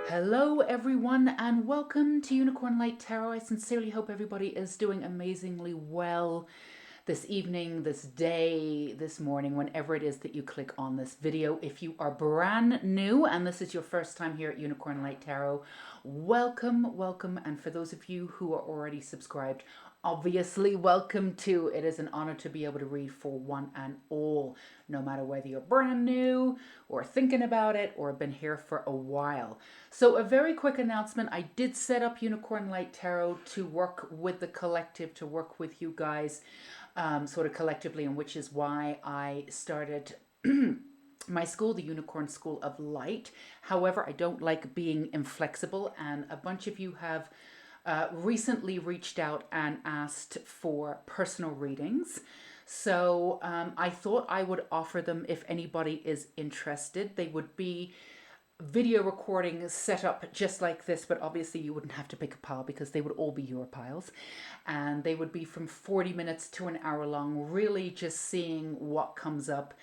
Hello everyone and welcome to Unicorn Light Tarot. I sincerely hope everybody is doing amazingly well this evening, this day, this morning, whenever it is that you click on this video. If you are brand new and this is your first time here at Unicorn Light Tarot, welcome. And for those of you who are already subscribed, obviously welcome too. It is an honor to be able to read for one and all, no matter whether you're brand new or thinking about it or been here for a while. So a very quick announcement. I did set up Unicorn Light Tarot to work with the collective, to work with you guys sort of collectively, and which is why I started my school, the Unicorn School of Light. However, I don't like being inflexible, and a bunch of you have recently reached out and asked for personal readings. So I thought I would offer them if anybody is interested. They would be video recordings set up just like this, but obviously you wouldn't have to pick a pile because they would all be your piles, and they would be from 40 minutes to an hour long, really just seeing what comes up.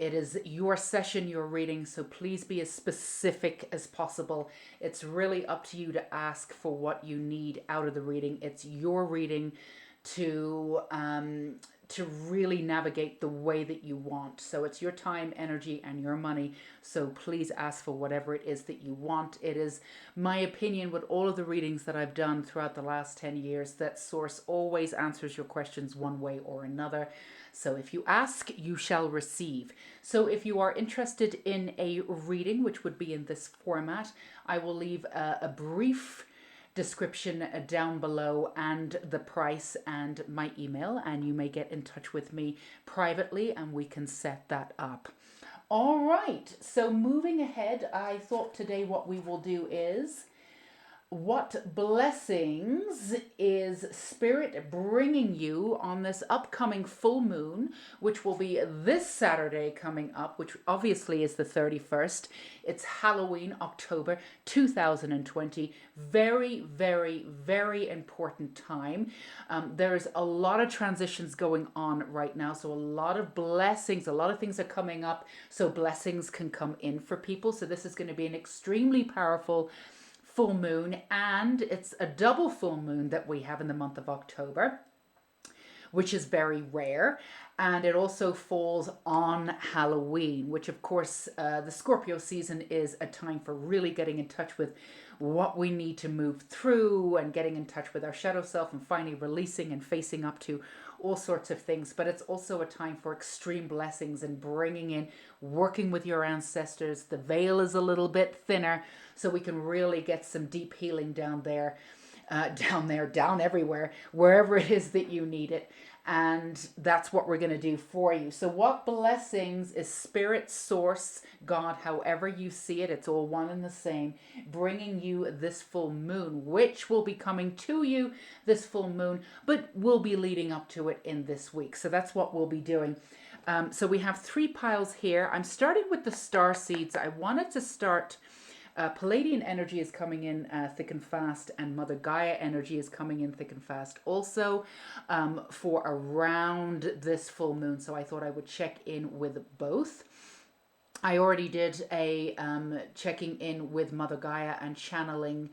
It is your session, your reading, so please be as specific as possible. It's really up to you to ask for what you need out of the reading. It's your reading to really navigate the way that you want. So it's your time, energy, and your money. So please ask for whatever it is that you want. It is my opinion with all of the readings that I've done throughout the last 10 years that Source always answers your questions one way or another. So if you ask, you shall receive. So if you are interested in a reading, which would be in this format, I will leave a brief description down below and the price and my email, and you may get in touch with me privately and we can set that up. All right, so moving ahead, I thought today what we will do is, what blessings is Spirit bringing you on this upcoming full moon, which will be this Saturday coming up, which obviously is the 31st. It's Halloween, October 2020. Very important time. There's a lot of transitions going on right now, so a lot of blessings, a lot of things are coming up, so blessings can come in for people. So this is going to be an extremely powerful full moon, and it's a double full moon that we have in the month of October, which is very rare. And it also falls on Halloween, which of course the Scorpio season is a time for really getting in touch with what we need to move through and getting in touch with our shadow self and finally releasing and facing up to all sorts of things. But it's also a time for extreme blessings and bringing in, working with your ancestors. The veil is a little bit thinner, so we can really get some deep healing down there, down everywhere, wherever it is that you need it. And that's what we're going to do for you. So what blessings is Spirit, Source, God, however you see it, it's all one and the same, bringing you this full moon, which will be coming to you this full moon, but will be leading up to it in this week. So that's what we'll be doing. So we have 3 piles here. I'm starting with the star seeds. I wanted to start... Palladian energy is coming in thick and fast, and Mother Gaia energy is coming in thick and fast also for around this full moon. So I thought I would check in with both. I already did a checking in with Mother Gaia and channeling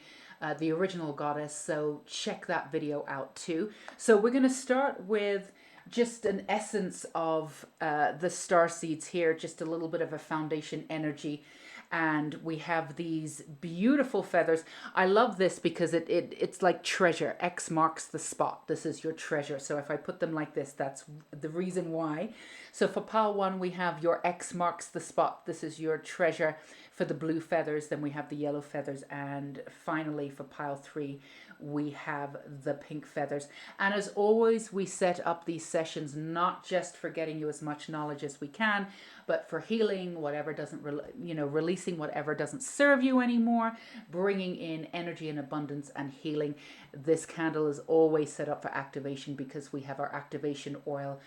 the original goddess, so check that video out too. So we're going to start with just an essence of the star seeds here, just a little bit of a foundation energy. And we have these beautiful feathers. I love this because it's like treasure. X marks the spot. This is your treasure. So if I put them like this, that's the reason why. So for pile 1, we have your X marks the spot. This is your treasure for the blue feathers. Then we have the yellow feathers. And finally for pile 3, we have the pink feathers. And as always, we set up these sessions not just for getting you as much knowledge as we can, but for healing whatever doesn't, releasing whatever doesn't serve you anymore, bringing in energy and abundance and healing. This candle is always set up for activation because we have our activation oil,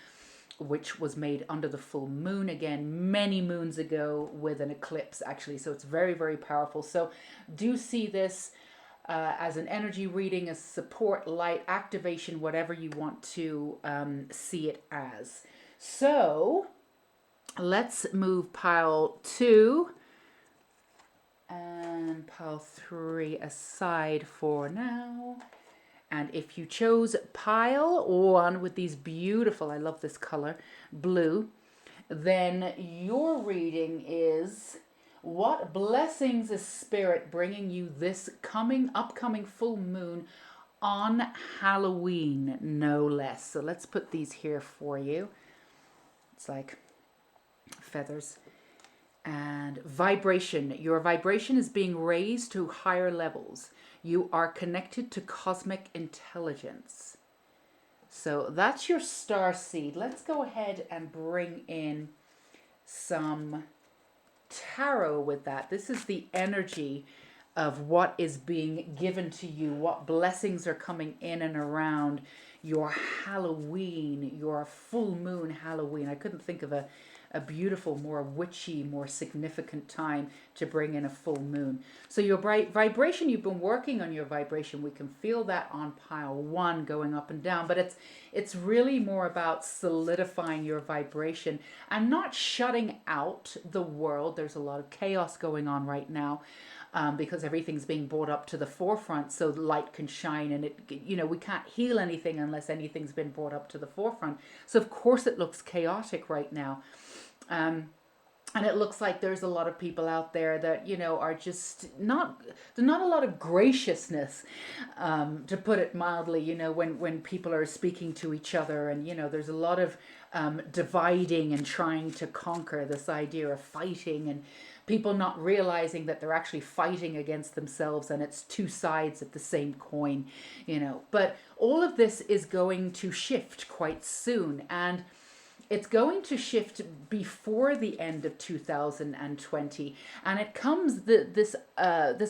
which was made under the full moon, again, many moons ago with an eclipse, actually. So it's very powerful. So do see this as an energy reading, as support, light, activation, whatever you want to see it as. So let's move pile 2 And pile 3 aside for now. And if you chose pile 1 with these beautiful, I love this color, blue, then your reading is, what blessings is Spirit bringing you this upcoming full moon on Halloween, no less. So let's put these here for you. It's like feathers. And vibration. Your vibration is being raised to higher levels. You are connected to cosmic intelligence. So that's your star seed. Let's go ahead and bring in some tarot with that. This is the energy of what is being given to you, what blessings are coming in and around your Halloween, your full moon Halloween. I couldn't think of a beautiful, more witchy, more significant time to bring in a full moon. So your vibration, you've been working on your vibration. We can feel that on pile 1 going up and down, but it's really more about solidifying your vibration and not shutting out the world. There's a lot of chaos going on right now. Because everything's being brought up to the forefront so the light can shine, and we can't heal anything unless anything's been brought up to the forefront. So of course it looks chaotic right now. And it looks like there's a lot of people out there that, are just there's not a lot of graciousness, to put it mildly, when people are speaking to each other, and, there's a lot of dividing and trying to conquer, this idea of fighting, and people not realizing that they're actually fighting against themselves, and it's two sides of the same coin, But all of this is going to shift quite soon, and it's going to shift before the end of 2020, and it comes this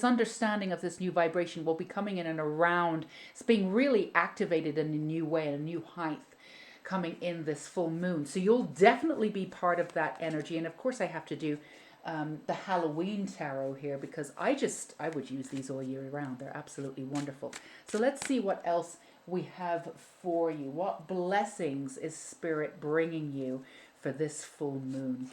understanding of this new vibration will be coming in and around. It's being really activated in a new way, in a new height, coming in this full moon. So you'll definitely be part of that energy. And of course, I have to do the Halloween tarot here because I would use these all year round. They're absolutely wonderful. So let's see what else we have for you. What blessings is Spirit bringing you for this full moon?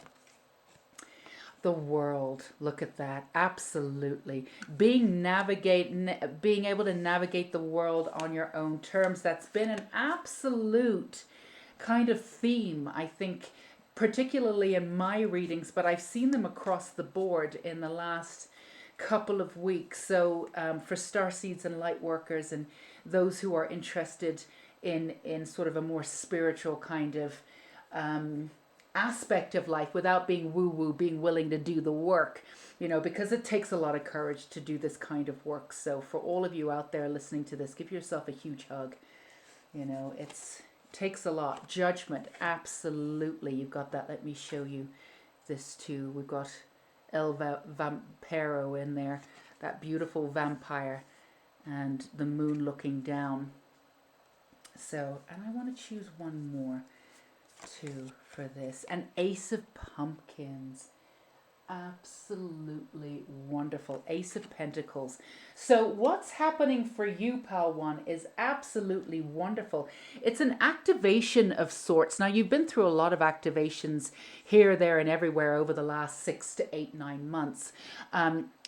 The world, look at that. Absolutely. Being able to navigate the world on your own terms. That's been an absolute kind of theme, I think, particularly in my readings, but I've seen them across the board in the last couple of weeks. So for starseeds and light workers and those who are interested in sort of a more spiritual kind of aspect of life without being woo-woo, being willing to do the work, because it takes a lot of courage to do this kind of work. So for all of you out there listening to this, give yourself a huge hug. It takes a lot. Judgment, absolutely. You've got that. Let me show you this too. We've got El Vampiro in there, that beautiful vampire, and the moon looking down. So, and I want to choose one more too for this. An Ace of Pumpkins. Absolutely wonderful. Ace of Pentacles. So what's happening for you, Pal 1, is absolutely wonderful. It's an activation of sorts. Now, you've been through a lot of activations here, there, and everywhere over the last 6 to 8, 9 months.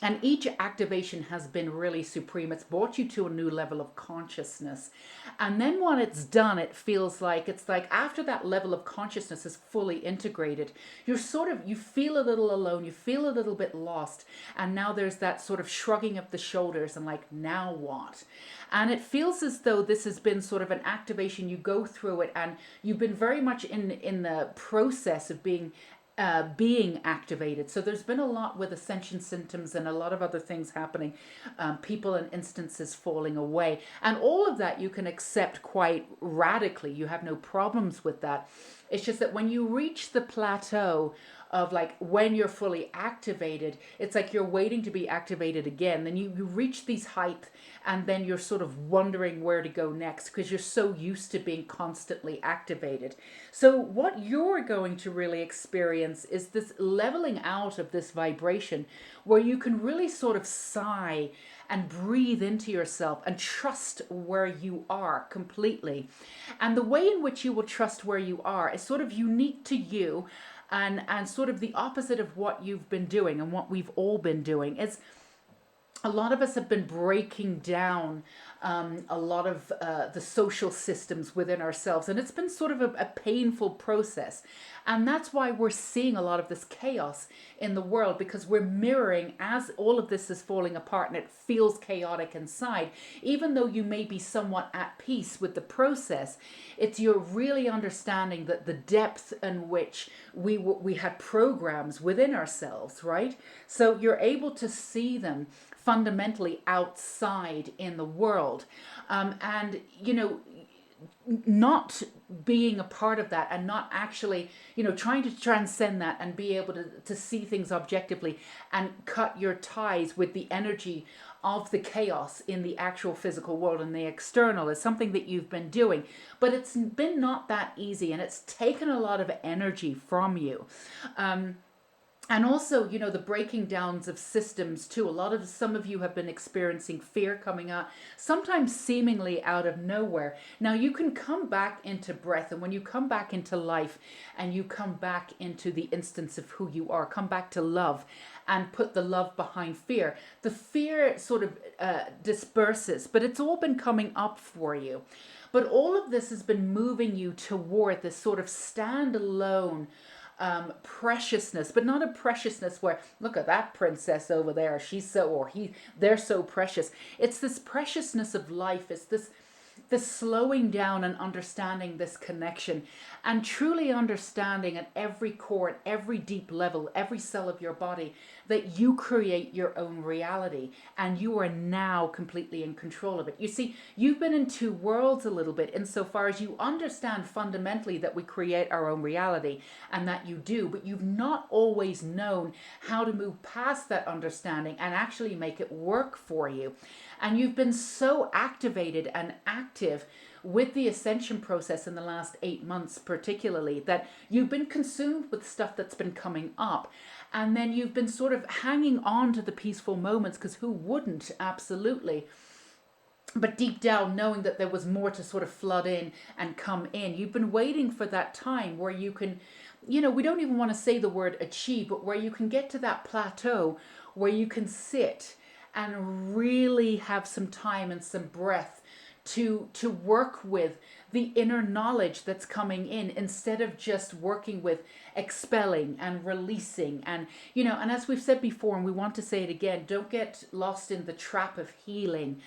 And each activation has been really supreme. It's brought you to a new level of consciousness. And then when it's done, it's like after that level of consciousness is fully integrated, you feel a little alone, you feel a little bit lost. And now there's that sort of shrugging of the shoulders and like, now what? And it feels as though this has been sort of an activation. You go through it and you've been very much in the process of being activated. So there's been a lot with ascension symptoms and a lot of other things happening, people and instances falling away. And all of that you can accept quite radically. You have no problems with that. It's just that when you reach the plateau of like when you're fully activated, it's like you're waiting to be activated again. Then you reach these heights and then you're sort of wondering where to go next because you're so used to being constantly activated. So what you're going to really experience is this leveling out of this vibration where you can really sort of sigh and breathe into yourself and trust where you are completely. And the way in which you will trust where you are is sort of unique to you and sort of the opposite of what you've been doing and what we've all been doing. a lot of us have been breaking down a lot of the social systems within ourselves, and it's been sort of a painful process. And that's why we're seeing a lot of this chaos in the world, because we're mirroring as all of this is falling apart and it feels chaotic inside. Even though you may be somewhat at peace with the process, it's you're really understanding that the depth in which we had programs within ourselves, right? So you're able to see them fundamentally outside in the world. And, not being a part of that and not actually, trying to transcend that and be able to see things objectively and cut your ties with the energy of the chaos in the actual physical world and the external is something that you've been doing. But it's been not that easy, and it's taken a lot of energy from you. And also, the breaking downs of systems too. Some of you have been experiencing fear coming out, sometimes seemingly out of nowhere. Now you can come back into breath, and when you come back into life and you come back into the instance of who you are, come back to love and put the love behind fear, the fear sort of disperses, but it's all been coming up for you. But all of this has been moving you toward this sort of standalone preciousness, but not a preciousness where, look at that princess over there, she's so, or they're so precious. It's this preciousness of life. It's this slowing down and understanding this connection, and truly understanding at every core, at every deep level, every cell of your body, that you create your own reality and you are now completely in control of it. You see, you've been in two worlds a little bit insofar as you understand fundamentally that we create our own reality, and that you do, but you've not always known how to move past that understanding and actually make it work for you. And you've been so activated and active with the ascension process in the last 8 months, particularly, that you've been consumed with stuff that's been coming up. And then you've been sort of hanging on to the peaceful moments, because who wouldn't? Absolutely. But deep down, knowing that there was more to sort of flood in and come in, you've been waiting for that time where you can, we don't even want to say the word achieve, but where you can get to that plateau where you can sit and really have some time and some breath to work with the inner knowledge that's coming in, instead of just working with expelling and releasing. And and as we've said before, and we want to say it again, don't get lost in the trap of healing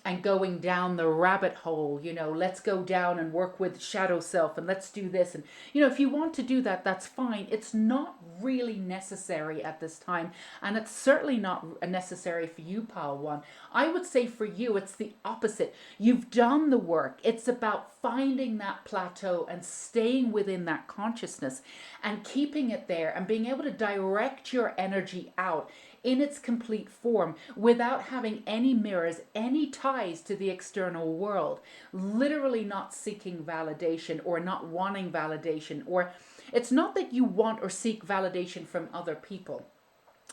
and going down the rabbit hole. Let's go down and work with shadow self, and let's do this. And if you want to do that, that's fine. It's not really necessary at this time, and it's certainly not necessary for you, pile one. I would say for you, it's the opposite. You've done the work. It's about finding that plateau and staying within that consciousness and keeping it there, and being able to direct your energy out in its complete form without having any mirrors, any ties to the external world, literally not seeking validation or not wanting validation. Or it's not that you want or seek validation from other people.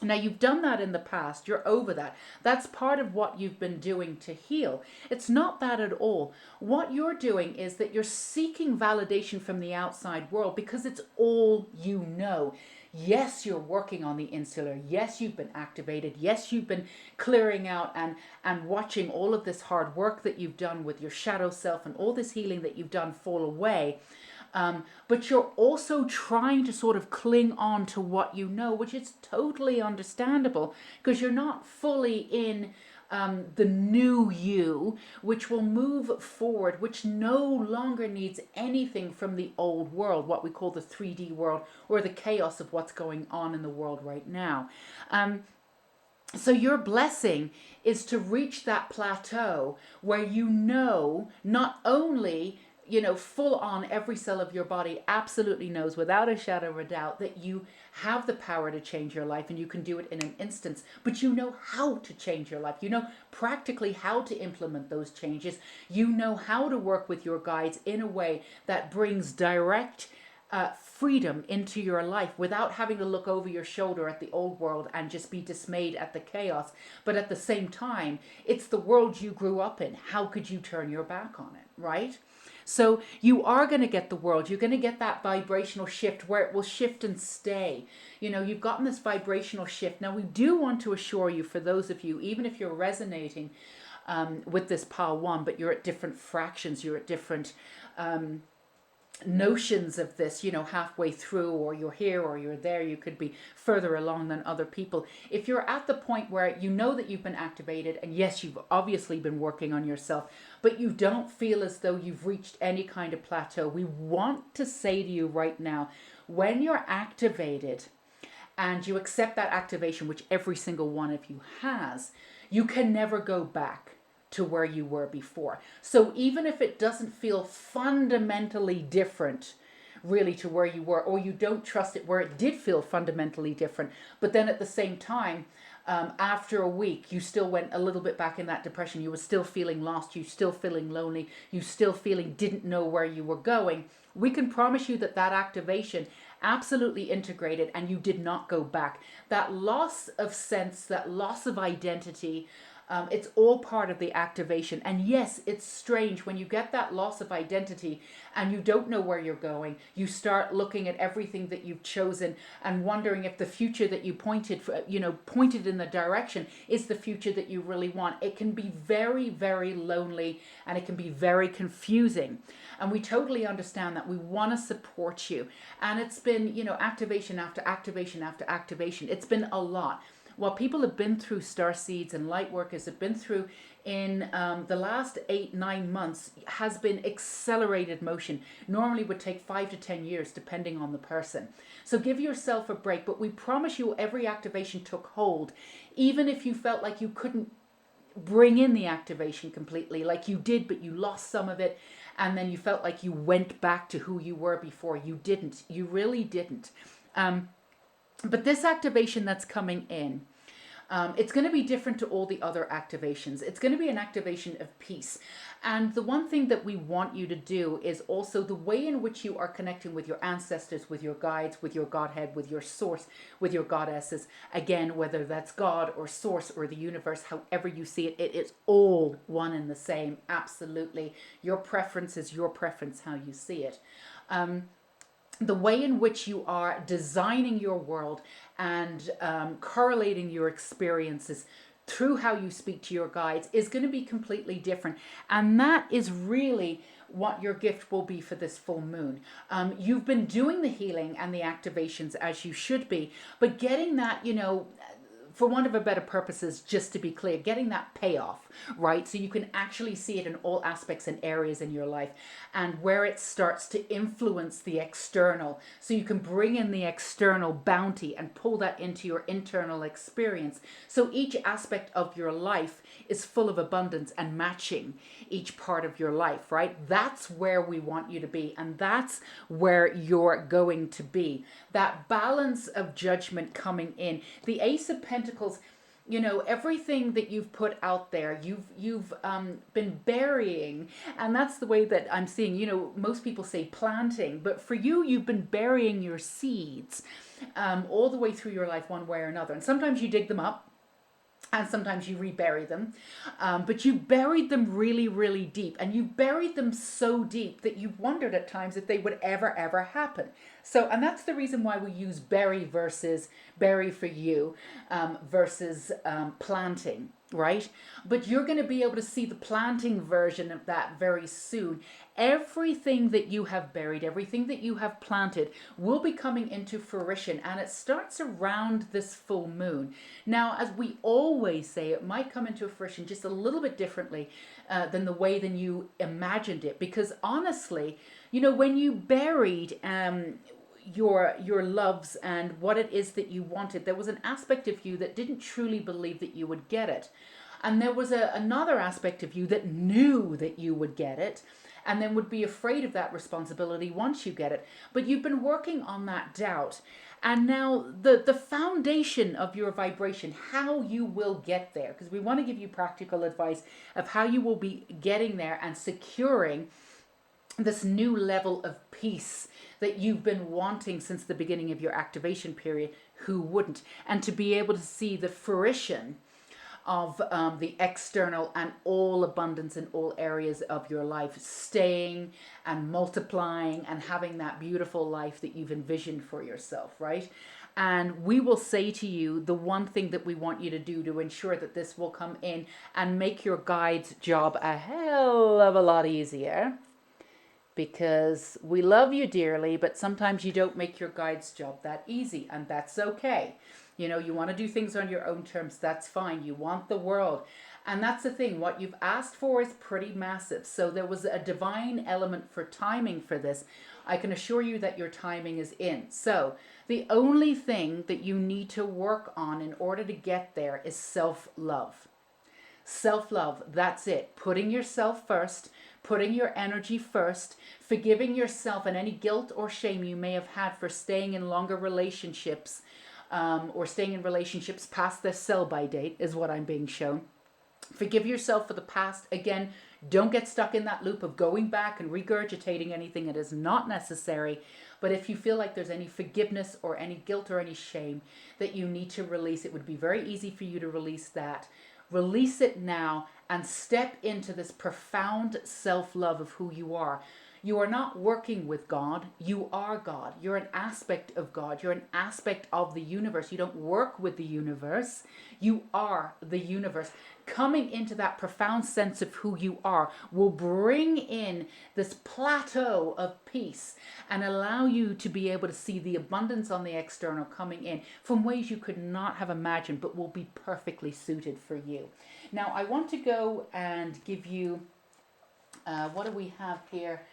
Now, you've done that in the past. You're over that. That's part of what you've been doing to heal. It's not that at all. What you're doing is that you're seeking validation from the outside world because it's all you know. Yes, you're working on the insular. Yes, you've been activated. Yes, you've been clearing out and watching all of this hard work that you've done with your shadow self and all this healing that you've done fall away. But you're also trying to sort of cling on to what you know, which is totally understandable, because you're not fully in the new you, which will move forward, which no longer needs anything from the old world, what we call the 3D world, or the chaos of what's going on in the world right now. So your blessing is to reach that plateau where not only full on every cell of your body absolutely knows without a shadow of a doubt that you have the power to change your life, and you can do it in an instance, but you know how to change your life. You know practically how to implement those changes. You know how to work with your guides in a way that brings direct freedom into your life without having to look over your shoulder at the old world and just be dismayed at the chaos. But at the same time, it's the world you grew up in. How could you turn your back on it, right? So you are going to get the world. You're going to get that vibrational shift where it will shift and stay. You know, you've gotten this vibrational shift. Now, we do want to assure you, for those of you, even if you're resonating with this pile one, but you're at different fractions, you're at different notions of this, you know, halfway through, or you're here or you're there, you could be further along than other people. If you're at the point where you know that you've been activated, and yes, you've obviously been working on yourself, but you don't feel as though you've reached any kind of plateau, we want to say to you right now, when you're activated and you accept that activation, which every single one of you has, you can never go back to where you were before. So even if it doesn't feel fundamentally different really to where you were, or you don't trust it where it did feel fundamentally different, but then at the same time, after a week, you still went a little bit back in that depression, you were still feeling lost, you still feeling lonely, you still feeling didn't know where you were going, we can promise you that that activation absolutely integrated and you did not go back. That loss of sense, that loss of identity, it's all part of the activation. And yes, it's strange when you get that loss of identity and you don't know where you're going. You start looking at everything that you've chosen and wondering if the future that you pointed in the direction is the future that you really want. It can be very, very lonely, and it can be very confusing. And we totally understand that. We want to support you. And it's been, you know, activation after activation after activation. It's been a lot. What people have been through, star seeds and light workers have been through in the last 8-9 months has been accelerated motion. Normally would take 5 to 10 years depending on the person. So give yourself a break, but we promise you every activation took hold. Even if you felt like you couldn't bring in the activation completely, like you did, but you lost some of it, and then you felt like you went back to who you were before. You didn't. You really didn't. But this activation that's coming in, it's going to be different to all the other activations. It's going to be an activation of peace. And the one thing that we want you to do is also the way in which you are connecting with your ancestors, with your guides, with your Godhead, with your source, with your goddesses. Again, whether that's God or source or the universe, however you see it, it is all one and the same. Absolutely. Your preference is your preference, how you see it. The way in which you are designing your world and correlating your experiences through how you speak to your guides is going to be completely different. And that is really what your gift will be for this full moon. You've been doing the healing and the activations as you should be, but getting that, you know, for want of a better purposes, just to be clear, getting that payoff, right? So you can actually see it in all aspects and areas in your life, and where it starts to influence the external. So you can bring in the external bounty and pull that into your internal experience. So each aspect of your life is full of abundance and matching each part of your life, right? That's where we want you to be, and that's where you're going to be. That balance of judgment coming in. The Ace of Pentacles, you know, everything that you've put out there, you've been burying, and that's the way that I'm seeing. You know, most people say planting, but for you, you've been burying your seeds all the way through your life, one way or another. And sometimes you dig them up, and sometimes you rebury them, but you buried them really, really deep, and you buried them so deep that you've wondered at times if they would ever happen. So, and that's the reason why we use bury versus bury for you versus planting, right? But you're going to be able to see the planting version of that very soon. Everything that you have buried, everything that you have planted will be coming into fruition, and it starts around this full moon. Now, as we always say, it might come into fruition just a little bit differently than the way than you imagined it, because honestly, you know, when you buried your loves and what it is that you wanted, there was an aspect of you that didn't truly believe that you would get it, and there was another aspect of you that knew that you would get it, and then would be afraid of that responsibility once you get it. But you've been working on that doubt. And now the foundation of your vibration, how you will get there, because we want to give you practical advice of how you will be getting there and securing this new level of peace that you've been wanting since the beginning of your activation period. Who wouldn't? And to be able to see the fruition of the external and all abundance in all areas of your life, staying and multiplying and having that beautiful life that you've envisioned for yourself, right? And we will say to you the one thing that we want you to do to ensure that this will come in and make your guide's job a hell of a lot easier, because we love you dearly, but sometimes you don't make your guide's job that easy, and that's okay. You know, you want to do things on your own terms, that's fine. You want the world. And that's the thing, what you've asked for is pretty massive. So there was a divine element for timing for this. I can assure you that your timing is in. So the only thing that you need to work on in order to get there is self-love. Self-love, that's it. Putting yourself first, putting your energy first, forgiving yourself and any guilt or shame you may have had for staying in longer relationships, or staying in relationships past their sell-by date is what I'm being shown. Forgive yourself for the past. Again, don't get stuck in that loop of going back and regurgitating anything. It is not necessary. But if you feel like there's any forgiveness or any guilt or any shame that you need to release, it would be very easy for you to release that. Release it now and step into this profound self-love of who you are. You are not working with God. You are God. You're an aspect of God. You're an aspect of the universe. You don't work with the universe. You are the universe. Coming into that profound sense of who you are will bring in this plateau of peace and allow you to be able to see the abundance on the external coming in from ways you could not have imagined, but will be perfectly suited for you. Now, I want to go and give you, what do we have here?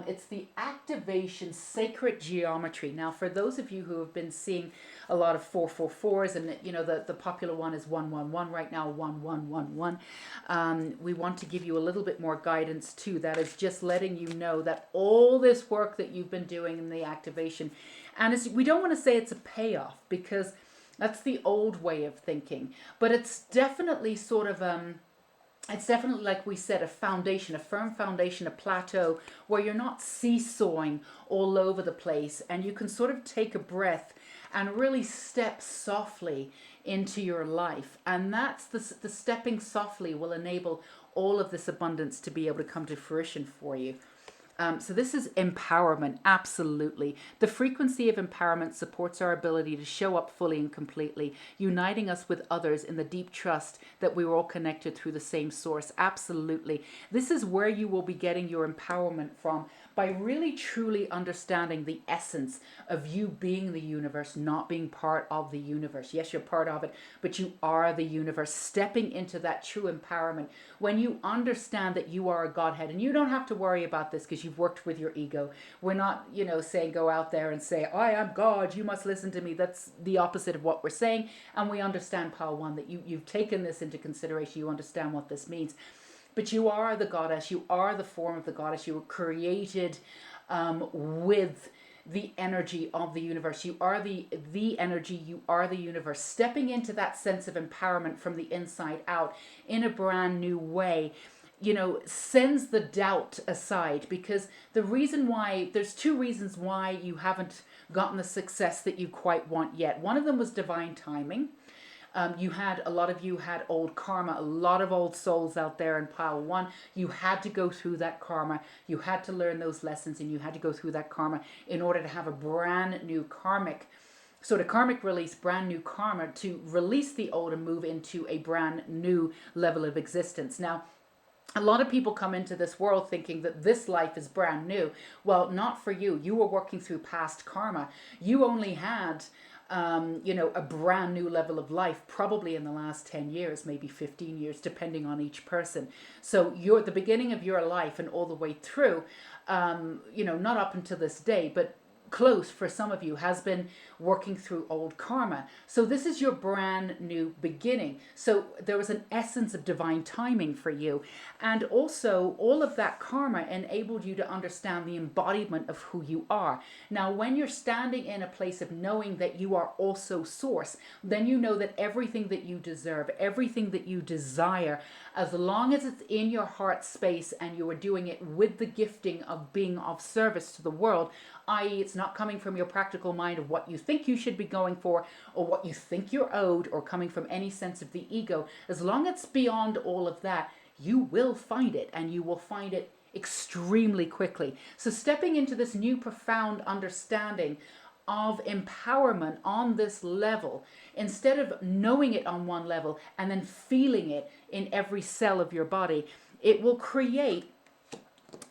It's the activation sacred geometry. Now, for those of you who have been seeing a lot of 444s, and you know the popular one is 111 right now, 1111. We want to give you a little bit more guidance too. That is just letting you know that all this work that you've been doing in the activation, and we don't want to say it's a payoff because that's the old way of thinking, but it's definitely sort of it's definitely, like we said, a foundation, a firm foundation, a plateau where you're not seesawing all over the place, and you can sort of take a breath and really step softly into your life. And that's the stepping softly will enable all of this abundance to be able to come to fruition for you. So this is empowerment, absolutely. The frequency of empowerment supports our ability to show up fully and completely, uniting us with others in the deep trust that we were all connected through the same source. Absolutely. This is where you will be getting your empowerment from, by really truly understanding the essence of you being the universe, not being part of the universe. Yes, you're part of it, but you are the universe. Stepping into that true empowerment when you understand that you are a Godhead, and you don't have to worry about this because you've worked with your ego. We're not, saying go out there and say, I am God, you must listen to me. That's the opposite of what we're saying. And we understand, Power One, that you've taken this into consideration. You understand what this means. But you are the goddess. You are the form of the goddess. You were created with the energy of the universe. You are the energy. You are the universe. Stepping into that sense of empowerment from the inside out in a brand new way, sends the doubt aside, because there's two reasons why you haven't gotten the success that you quite want yet. One of them was divine timing. A lot of you had old karma, a lot of old souls out there in Power One. You had to go through that karma. You had to learn those lessons, and you had to go through that karma in order to have a brand new karmic release, brand new karma to release the old and move into a brand new level of existence. Now, a lot of people come into this world thinking that this life is brand new. Well, not for you. You were working through past karma. You only had a brand new level of life, probably in the last 10 years, maybe 15 years, depending on each person. So you're at the beginning of your life and all the way through, not up until this day, but close for some of you, has been working through old karma. So this is your brand new beginning. So there was an essence of divine timing for you. And also all of that karma enabled you to understand the embodiment of who you are. Now, when you're standing in a place of knowing that you are also source, then you know that everything that you deserve, everything that you desire, as long as it's in your heart space and you are doing it with the gifting of being of service to the world, i.e. it's not coming from your practical mind of what you think you should be going for or what you think you're owed or coming from any sense of the ego. As long as it's beyond all of that, you will find it, and you will find it extremely quickly. So stepping into this new profound understanding of empowerment on this level, instead of knowing it on one level and then feeling it in every cell of your body, it will create,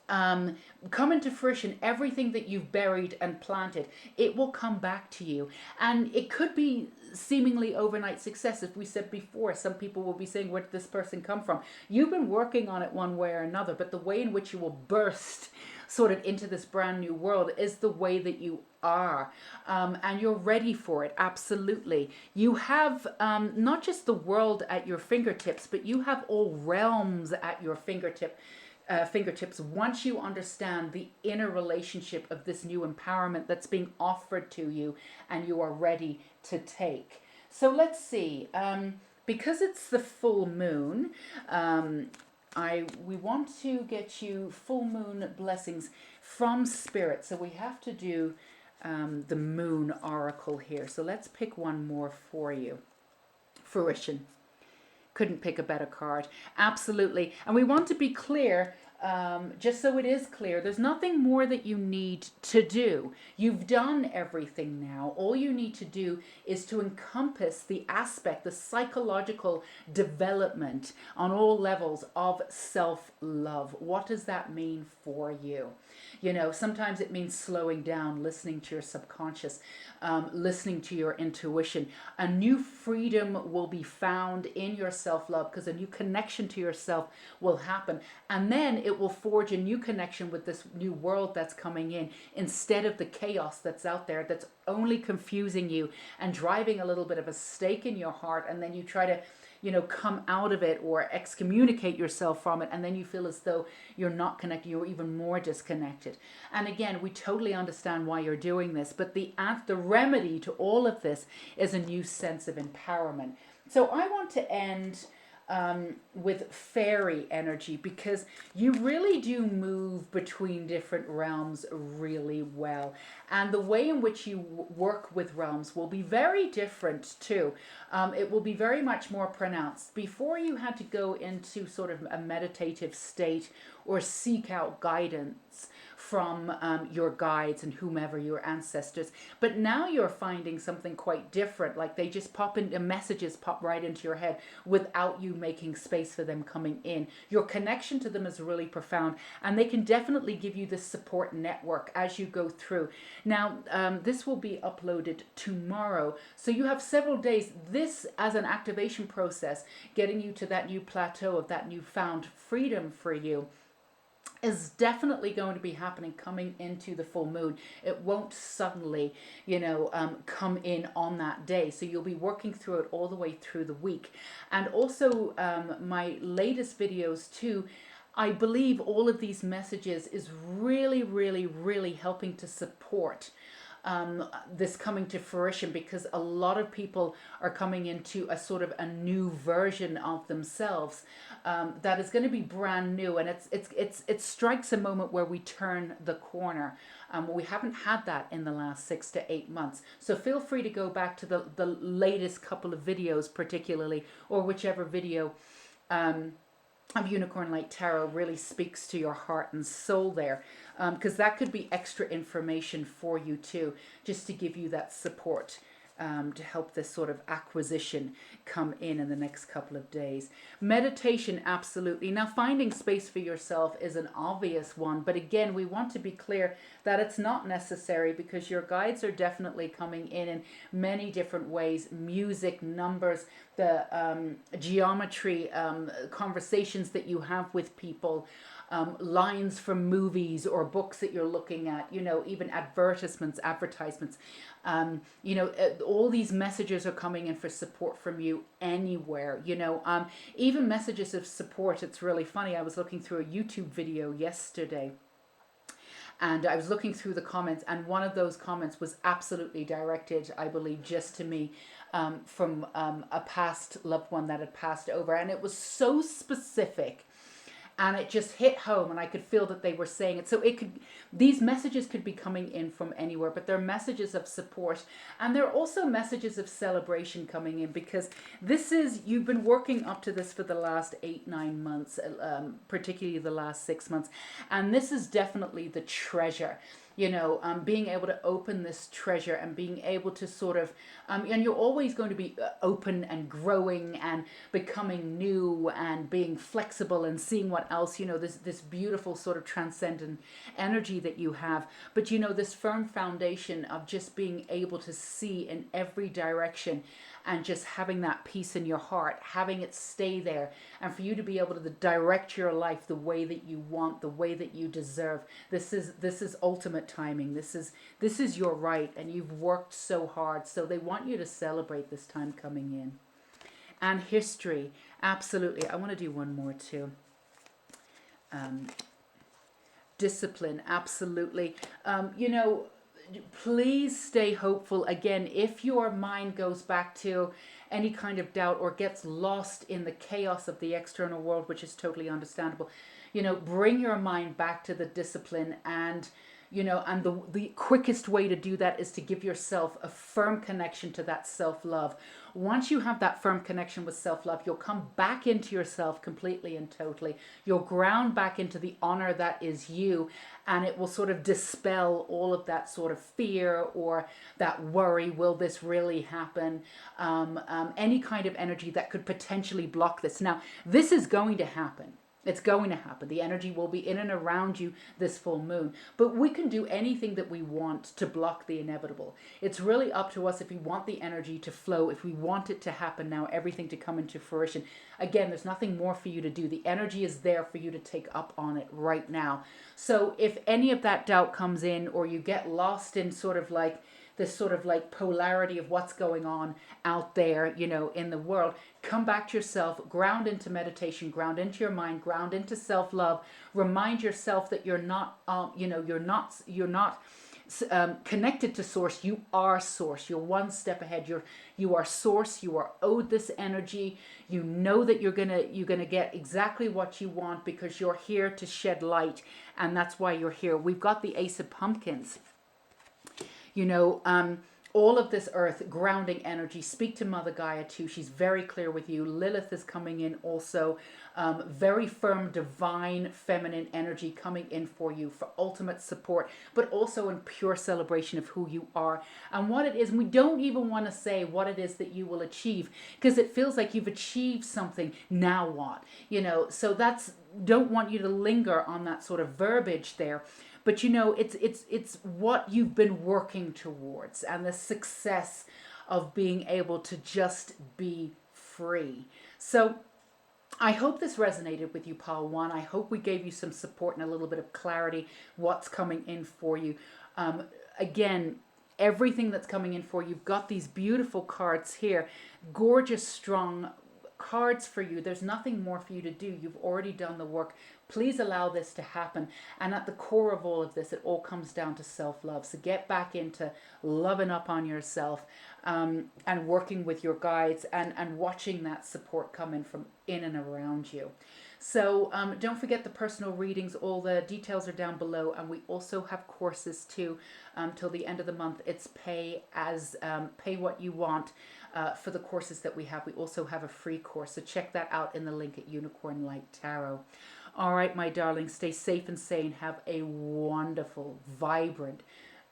come into fruition, everything that you've buried and planted. It will come back to you. And it could be seemingly overnight success. As we said before, some people will be saying, where did this person come from? You've been working on it one way or another, but the way in which you will burst sort of into this brand new world is the way that you are, and you're ready for it. Absolutely. You have not just the world at your fingertips, but you have all realms at your fingertips once you understand the inner relationship of this new empowerment that's being offered to you and you are ready to take. So let's see, because it's the full moon, we want to get you full moon blessings from spirit. So we have to do the moon oracle here. So let's pick one more for you. Fruition. Couldn't pick a better card. Absolutely. And we want to be clear, just so it is clear, there's nothing more that you need to do. You've done everything now. All you need to do is to encompass the aspect, the psychological development on all levels of self-love. What does that mean for you? You know, sometimes it means slowing down, listening to your subconscious, listening to your intuition. A new freedom will be found in your self-love because a new connection to yourself will happen. And then it will forge a new connection with this new world that's coming in, instead of the chaos that's out there that's only confusing you and driving a little bit of a stake in your heart. And then you try to, you know, come out of it or excommunicate yourself from it, and then you feel as though you're not connected, you're even more disconnected. And again, we totally understand why you're doing this, but the remedy to all of this is a new sense of empowerment. So I want to end with fairy energy, because you really do move between different realms really well, and the way in which you work with realms will be very different too. It will be very much more pronounced. Before, you had to go into sort of a meditative state or seek out guidance from your guides and whomever, your ancestors. But now you're finding something quite different. Like they just pop in, the messages pop right into your head without you making space for them coming in. Your connection to them is really profound, and they can definitely give you this support network as you go through. Now, this will be uploaded tomorrow, so you have several days. This as an activation process, getting you to that new plateau of that newfound freedom for you, is definitely going to be happening coming into the full moon. It won't suddenly, come in on that day. So you'll be working through it all the way through the week. And also my latest videos too, I believe all of these messages is really, really, really helping to support this coming to fruition, because a lot of people are coming into a sort of a new version of themselves that is going to be brand new, and it strikes a moment where we turn the corner. We haven't had that in the last 6 to 8 months, so feel free to go back to the latest couple of videos particularly, or whichever video of Unicorn Light Tarot really speaks to your heart and soul there, because that could be extra information for you too, just to give you that support to help this sort of acquisition come in the next couple of days. Meditation, absolutely. Now, finding space for yourself is an obvious one, but again, we want to be clear that it's not necessary, because your guides are definitely coming in many different ways. Music, numbers, the geometry, conversations that you have with people, lines from movies or books that you're looking at, even advertisements. All these messages are coming in for support from you anywhere, even messages of support. It's really funny. I was looking through a YouTube video yesterday, and I was looking through the comments, and one of those comments was absolutely directed, I believe, just to me, from a past loved one that had passed over. And it was so specific and it just hit home, and I could feel that they were saying it. So these messages could be coming in from anywhere, but they're messages of support, and they're also messages of celebration coming in, because you've been working up to this for the last 8-9 months, particularly the last 6 months, and this is definitely the treasure. Being able to open this treasure and being able to sort of, and you're always going to be open and growing and becoming new and being flexible and seeing what else, this beautiful sort of transcendent energy that you have. But, this firm foundation of just being able to see in every direction and just having that peace in your heart, having it stay there, and for you to be able to direct your life the way that you want, the way that you deserve. This is ultimate timing. This is your right, and you've worked so hard. So they want you to celebrate this time coming in. And history, absolutely. I want to do one more too. Discipline, absolutely. Please stay hopeful. Again, if your mind goes back to any kind of doubt or gets lost in the chaos of the external world, which is totally understandable, bring your mind back to the discipline. And and the quickest way to do that is to give yourself a firm connection to that self-love. Once you have that firm connection with self-love, you'll come back into yourself completely and totally. You'll ground back into the honor that is you, and it will sort of dispel all of that sort of fear or that worry. Will this really happen? Any kind of energy that could potentially block this. Now, this is going to happen. It's going to happen. The energy will be in and around you this full moon. But we can do anything that we want to block the inevitable. It's really up to us if we want the energy to flow, if we want it to happen now, everything to come into fruition. Again, there's nothing more for you to do. The energy is there for you to take up on it right now. So if any of that doubt comes in, or you get lost in sort of like this sort of like polarity of what's going on out there, in the world, come back to yourself, ground into meditation, ground into your mind, ground into self-love. Remind yourself that you're not connected to source. You are source. You're one step ahead. You are source. You are owed this energy. You know that you're gonna get exactly what you want, because you're here to shed light, and that's why you're here. We've got the Ace of Pumpkins. All of this earth grounding energy. Speak to Mother Gaia too. She's very clear with you. Lilith is coming in also. Very firm, divine, feminine energy coming in for you for ultimate support, but also in pure celebration of who you are and what it is. And we don't even want to say what it is that you will achieve, because it feels like you've achieved something. Now what? So don't want you to linger on that sort of verbiage there. But it's what you've been working towards, and the success of being able to just be free. So I hope this resonated with you, Pile 1. I hope we gave you some support and a little bit of clarity what's coming in for you. Again, everything that's coming in for you. You've got these beautiful cards here, gorgeous, strong cards for you. There's nothing more for you to do. You've already done the work. Please allow this to happen. And at the core of all of this, it all comes down to self-love. So get back into loving up on yourself, and working with your guides, and watching that support come in from in and around you. So don't forget the personal readings. All the details are down below. And we also have courses too till the end of the month. It's pay what you want. For the courses that we have. We also have a free course, so check that out in the link at Unicorn Light Tarot. All right, my darlings, stay safe and sane. Have a wonderful, vibrant,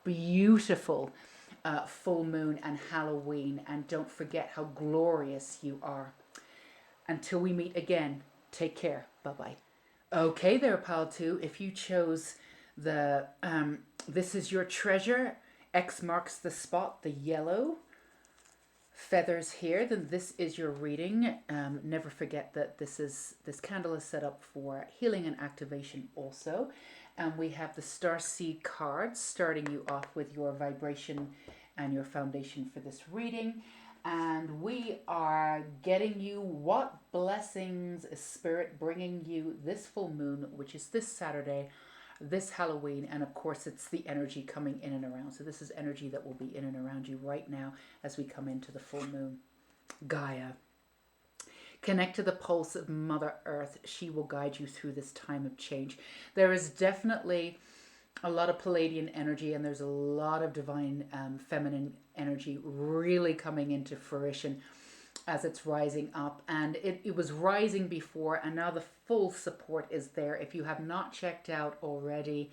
beautiful full moon and Halloween, and don't forget how glorious you are. Until we meet again, take care. Bye-bye. Okay there, Pile 2. If you chose the This Is Your Treasure, X marks the spot, the yellow feathers here, then this is your reading. Never forget that this candle is set up for healing and activation also. And we have the Starseed cards starting you off with your vibration and your foundation for this reading. And we are getting you what blessings is Spirit bringing you this full moon, which is this Saturday, this Halloween, and of course it's the energy coming in and around. So this is energy that will be in and around you right now as we come into the full moon. Gaia. Connect to the pulse of Mother Earth. She will guide you through this time of change. There is definitely a lot of Palladian energy, and there's a lot of divine feminine energy really coming into fruition as it's rising up. And it was rising before, and now the full support is there. If you have not checked out already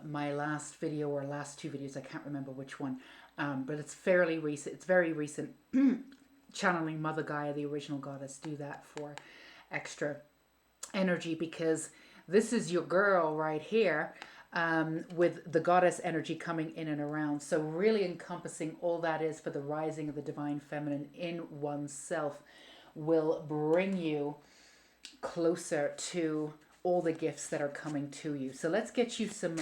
my last video or last two videos, I can't remember which one, but it's fairly recent. It's very recent. Channeling Mother Gaia, the original goddess. Do that for extra energy, because this is your girl right here, with the goddess energy coming in and around. So really encompassing all that is for the rising of the divine feminine in oneself will bring you closer to all the gifts that are coming to you. So let's get you some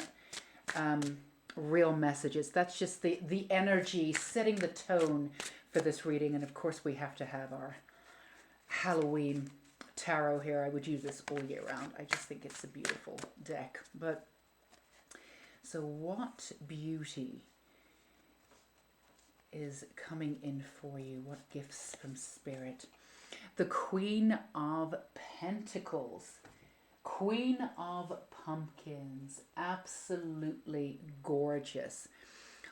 real messages. That's just the energy setting the tone for this reading. And of course we have to have our Halloween tarot here. I would use this all year round. I just think it's a beautiful deck. But so what beauty is coming in for you? What gifts from Spirit? The Queen of Pentacles. Queen of Pumpkins. Absolutely gorgeous.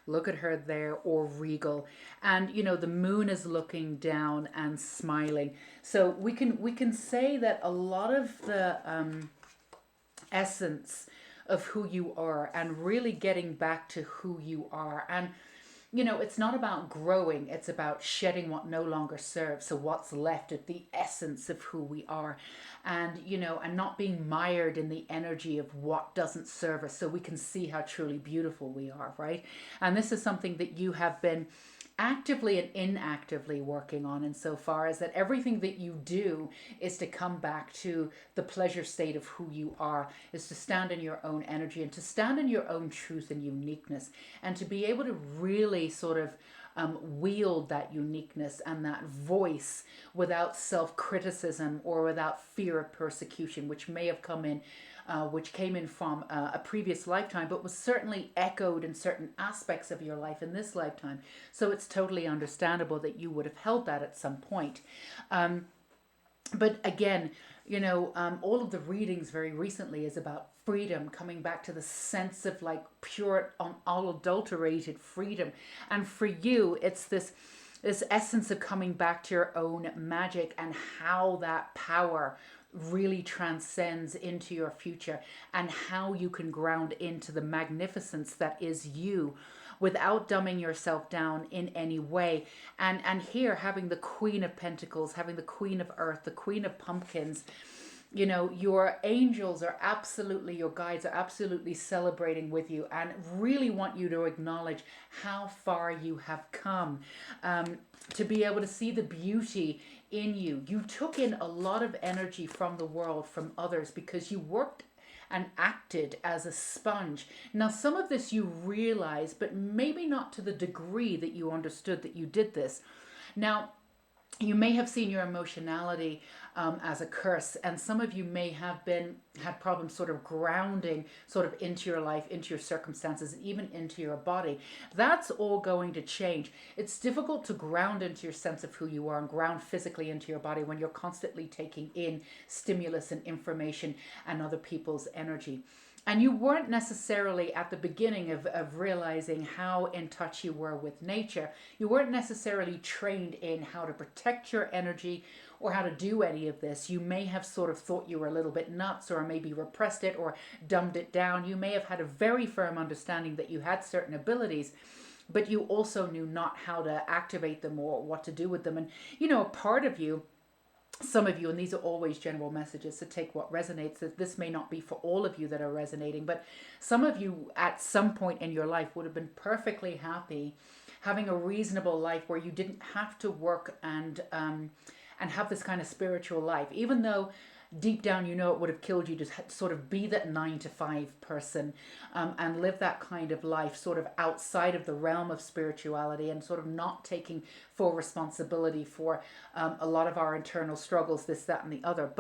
Look at her there, or regal. And, you know, the moon is looking down and smiling. So we can say that a lot of the essence of who you are, and really getting back to who you are. And, you know, it's not about growing. It's about shedding what no longer serves. So what's left at the essence of who we are. And, you know, and not being mired in the energy of what doesn't serve us, so we can see how truly beautiful we are, right? And this is something that you have been actively and inactively working on, insofar as that everything that you do is to come back to the pleasure state of who you are, is to stand in your own energy and to stand in your own truth and uniqueness, and to be able to really sort of wield that uniqueness and that voice without self-criticism or without fear of persecution, which may have come in, which came in from a previous lifetime, but was certainly echoed in certain aspects of your life in this lifetime. So it's totally understandable that you would have held that at some point. But again, you know, all of the readings very recently is about freedom, coming back to the sense of like pure, unadulterated freedom. And for you, it's this essence of coming back to your own magic, and how that power really transcends into your future, and how you can ground into the magnificence that is you without dumbing yourself down in any way. And here, having the Queen of Pentacles, having the Queen of Earth, the Queen of Pumpkins, you know, your angels are absolutely, your guides are absolutely celebrating with you, and really want you to acknowledge how far you have come, to be able to see the beauty in you. You took in a lot of energy from the world, from others, because you worked and acted as a sponge. Now, some of this you realize, but maybe not to the degree that you understood that you did this. Now, you may have seen your emotionality as a curse, and some of you may have had problems sort of grounding sort of into your life, into your circumstances, and even into your body. That's all going to change. It's difficult to ground into your sense of who you are and ground physically into your body when you're constantly taking in stimulus and information and other people's energy. And you weren't necessarily at the beginning of realizing how in touch you were with nature. You weren't necessarily trained in how to protect your energy or how to do any of this. You may have sort of thought you were a little bit nuts, or maybe repressed it or dumbed it down. You may have had a very firm understanding that you had certain abilities, but you also knew not how to activate them or what to do with them. And, you know, a part of you, some of you, and these are always general messages, so take what resonates. This may not be for all of you that are resonating, but some of you at some point in your life would have been perfectly happy having a reasonable life where you didn't have to work and have this kind of spiritual life, even though deep down you know it would have killed you to sort of be that 9 to 5 person, and live that kind of life sort of outside of the realm of spirituality, and sort of not taking full responsibility for a lot of our internal struggles, this, that, and the other.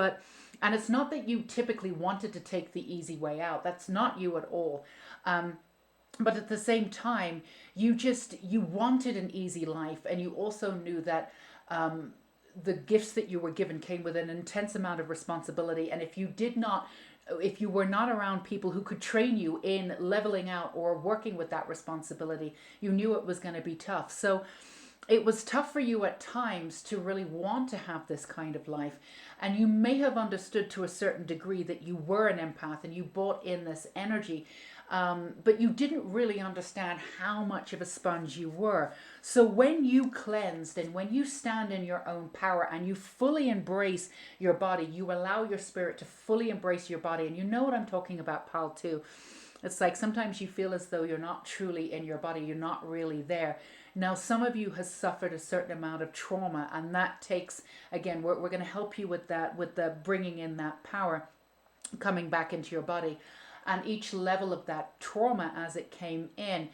And it's not that you typically wanted to take the easy way out. That's not you at all. But at the same time, you wanted an easy life, and you also knew that the gifts that you were given came with an intense amount of responsibility. And if you were not around people who could train you in leveling out or working with that responsibility, you knew it was going to be tough. So it was tough for you at times to really want to have this kind of life. And you may have understood to a certain degree that you were an empath and you brought in this energy. But you didn't really understand how much of a sponge you were. So when you cleansed and when you stand in your own power and you fully embrace your body, you allow your spirit to fully embrace your body. And you know what I'm talking about, pal, too. It's like sometimes you feel as though you're not truly in your body, you're not really there. Now, some of you has suffered a certain amount of trauma, and that takes, again, we're going to help you with that, with the bringing in that power, coming back into your body. And each level of that trauma as it came in,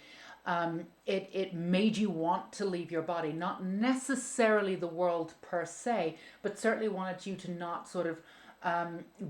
it made you want to leave your body. Not necessarily the world per se, but certainly wanted you to not sort of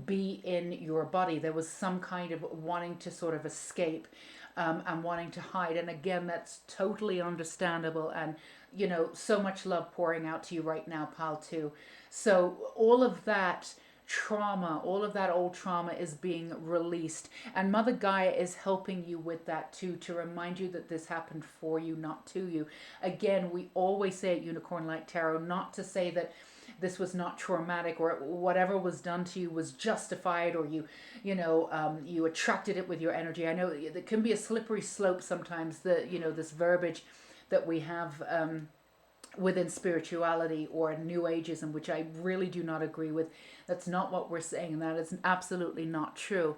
be in your body. There was some kind of wanting to sort of escape and wanting to hide. And again, that's totally understandable. And, you know, so much love pouring out to you right now, pal, too. So all of that trauma, all of that old trauma is being released. And Mother Gaia is helping you with that too, to remind you that this happened for you, not to you. Again, we always say at Unicorn Light Tarot, not to say that this was not traumatic or whatever was done to you was justified, or you attracted it with your energy. I know it can be a slippery slope sometimes, this verbiage that we have within spirituality or New Ageism, which I really do not agree with. That's not what we're saying, and that is absolutely not true.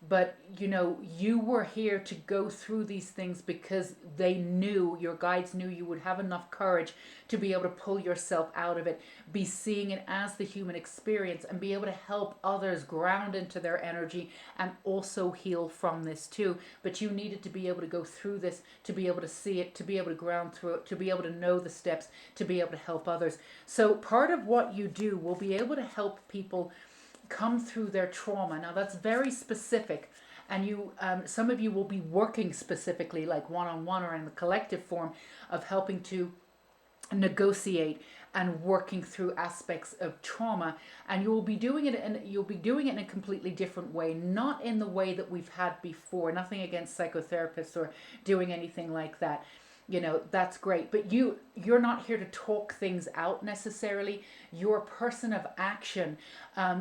But, you were here to go through these things because your guides knew you would have enough courage to be able to pull yourself out of it, be seeing it as the human experience, and be able to help others ground into their energy and also heal from this too. But you needed to be able to go through this, to be able to see it, to be able to ground through it, to be able to know the steps, to be able to help others. So part of what you do will be able to help people come through their trauma. Now that's very specific, and some of you will be working specifically, like one-on-one or in the collective form, of helping to negotiate and working through aspects of trauma. And you'll be doing it in a completely different way, not in the way that we've had before. Nothing against psychotherapists or doing anything like that. That's great, but you're not here to talk things out necessarily. You're a person of action.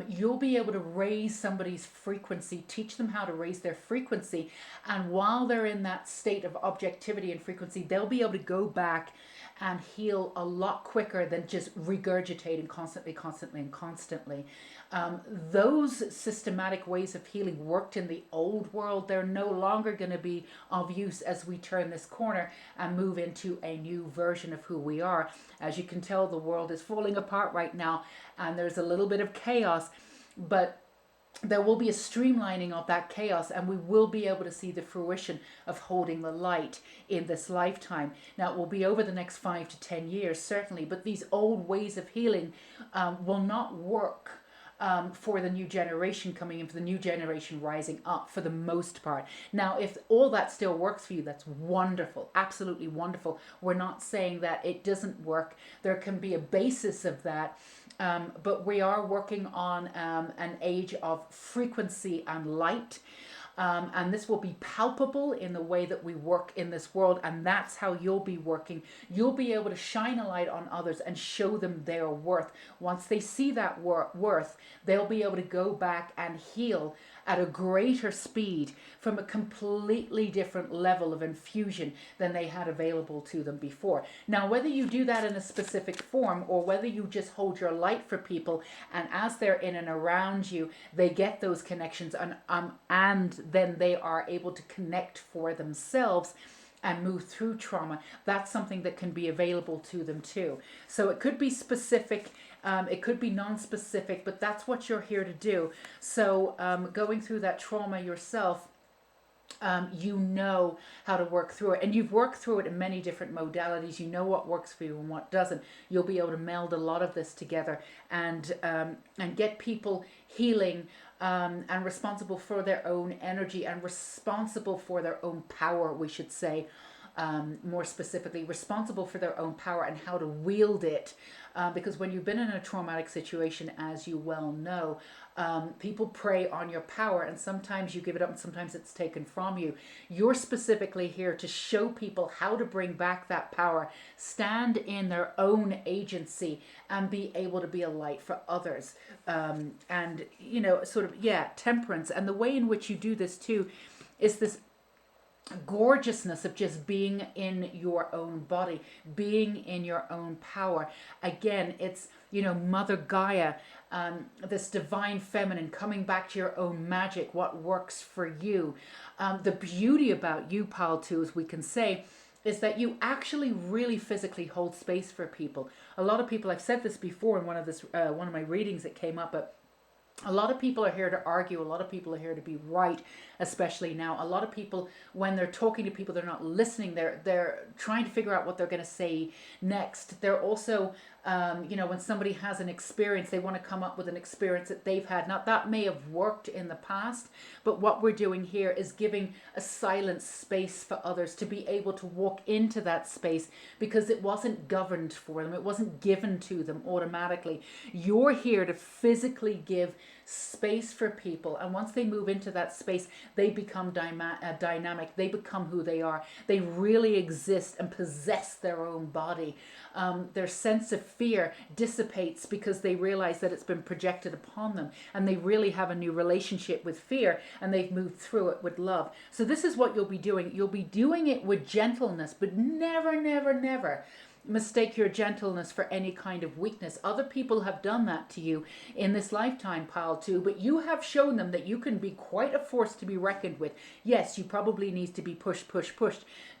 You'll be able to raise somebody's frequency, teach them how to raise their frequency, and while they're in that state of objectivity and frequency, they'll be able to go back and heal a lot quicker than just regurgitating constantly. Those systematic ways of healing worked in the old world. They're no longer going to be of use as we turn this corner and move into a new version of who we are. As you can tell, the world is falling apart right now, and there's a little bit of chaos, but there will be a streamlining of that chaos, and we will be able to see the fruition of holding the light in this lifetime. Now, it will be over the next 5 to 10 years, certainly, but these old ways of healing will not work for the new generation coming in, for the new generation rising up, for the most part. Now, if all that still works for you, that's wonderful, absolutely wonderful. We're not saying that it doesn't work. There can be a basis of that. But we are working on an age of frequency and light. And this will be palpable in the way that we work in this world. And that's how you'll be working. You'll be able to shine a light on others and show them their worth. Once they see that worth, they'll be able to go back and heal at a greater speed from a completely different level of infusion than they had available to them before. Now, whether you do that in a specific form or whether you just hold your light for people, and as they're in and around you, they get those connections, and then they are able to connect for themselves and move through trauma. That's something that can be available to them too. So it could be specific, it could be non-specific, but that's what you're here to do. So going through that trauma yourself, you know how to work through it, and you've worked through it in many different modalities. You know what works for you and what doesn't. You'll be able to meld a lot of this together and get people healing and responsible for their own energy and responsible for their own power, we should say. more specifically, responsible for their own power and how to wield it. Because when you've been in a traumatic situation, as you well know, people prey on your power, and sometimes you give it up and sometimes it's taken from you. You're specifically here to show people how to bring back that power, stand in their own agency, and be able to be a light for others. And, sort of, yeah, temperance. And the way in which you do this too is this gorgeousness of just being in your own body, being in your own power. Again, it's, Mother Gaia, this divine feminine, coming back to your own magic, what works for you. The beauty about you, Pal, too, as we can say, is that you actually really physically hold space for people. A lot of people, I've said this before in one of my readings that came up, but a lot of people are here to argue. A lot of people are here to be right, especially now. A lot of people, when they're talking to people, they're not listening. They're trying to figure out what they're going to say next. They're also, when somebody has an experience, they want to come up with an experience that they've had. Now, that may have worked in the past, but what we're doing here is giving a silent space for others to be able to walk into that space, because it wasn't governed for them. It wasn't given to them automatically. You're here to physically give space for people, and once they move into that space, they become dynamic. They become who they are. They really exist and possess their own body. Their sense of fear dissipates because they realize that it's been projected upon them, and they really have a new relationship with fear, and they've moved through it with love. So this is what you'll be doing. You'll be doing it with gentleness, but never, never, never mistake your gentleness for any kind of weakness. Other people have done that to you in this lifetime, Pal, too, but you have shown them that you can be quite a force to be reckoned with. Yes, you probably need to be pushed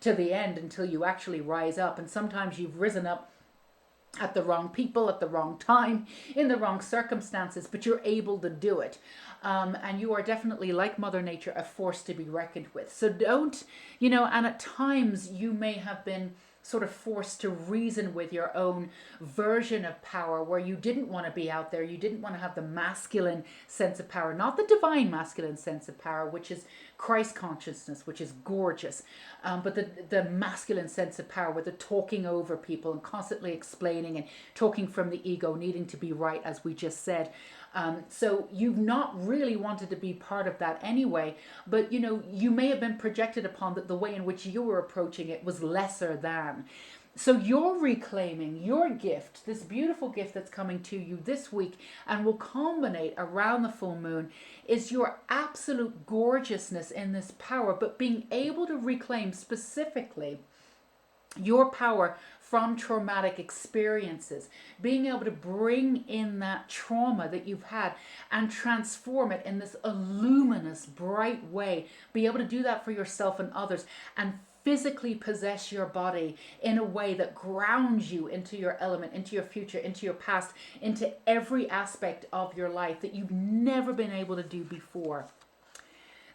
to the end until you actually rise up, and sometimes you've risen up at the wrong people, at the wrong time, in the wrong circumstances, but you're able to do it. And you are definitely, like Mother Nature, a force to be reckoned with. So don't, and at times you may have been sort of forced to reason with your own version of power, where you didn't want to be out there. You didn't want to have the masculine sense of power, not the divine masculine sense of power, which is Christ consciousness, which is gorgeous, but the masculine sense of power with the talking over people and constantly explaining and talking from the ego, needing to be right, as we just said. So you've not really wanted to be part of that anyway, but you may have been projected upon that the way in which you were approaching it was lesser than. So you're reclaiming your gift, this beautiful gift that's coming to you this week and will culminate around the full moon, is your absolute gorgeousness in this power, but being able to reclaim specifically your power from traumatic experiences, being able to bring in that trauma that you've had and transform it in this luminous, bright way, be able to do that for yourself and others, and physically possess your body in a way that grounds you into your element, into your future, into your past, into every aspect of your life that you've never been able to do before.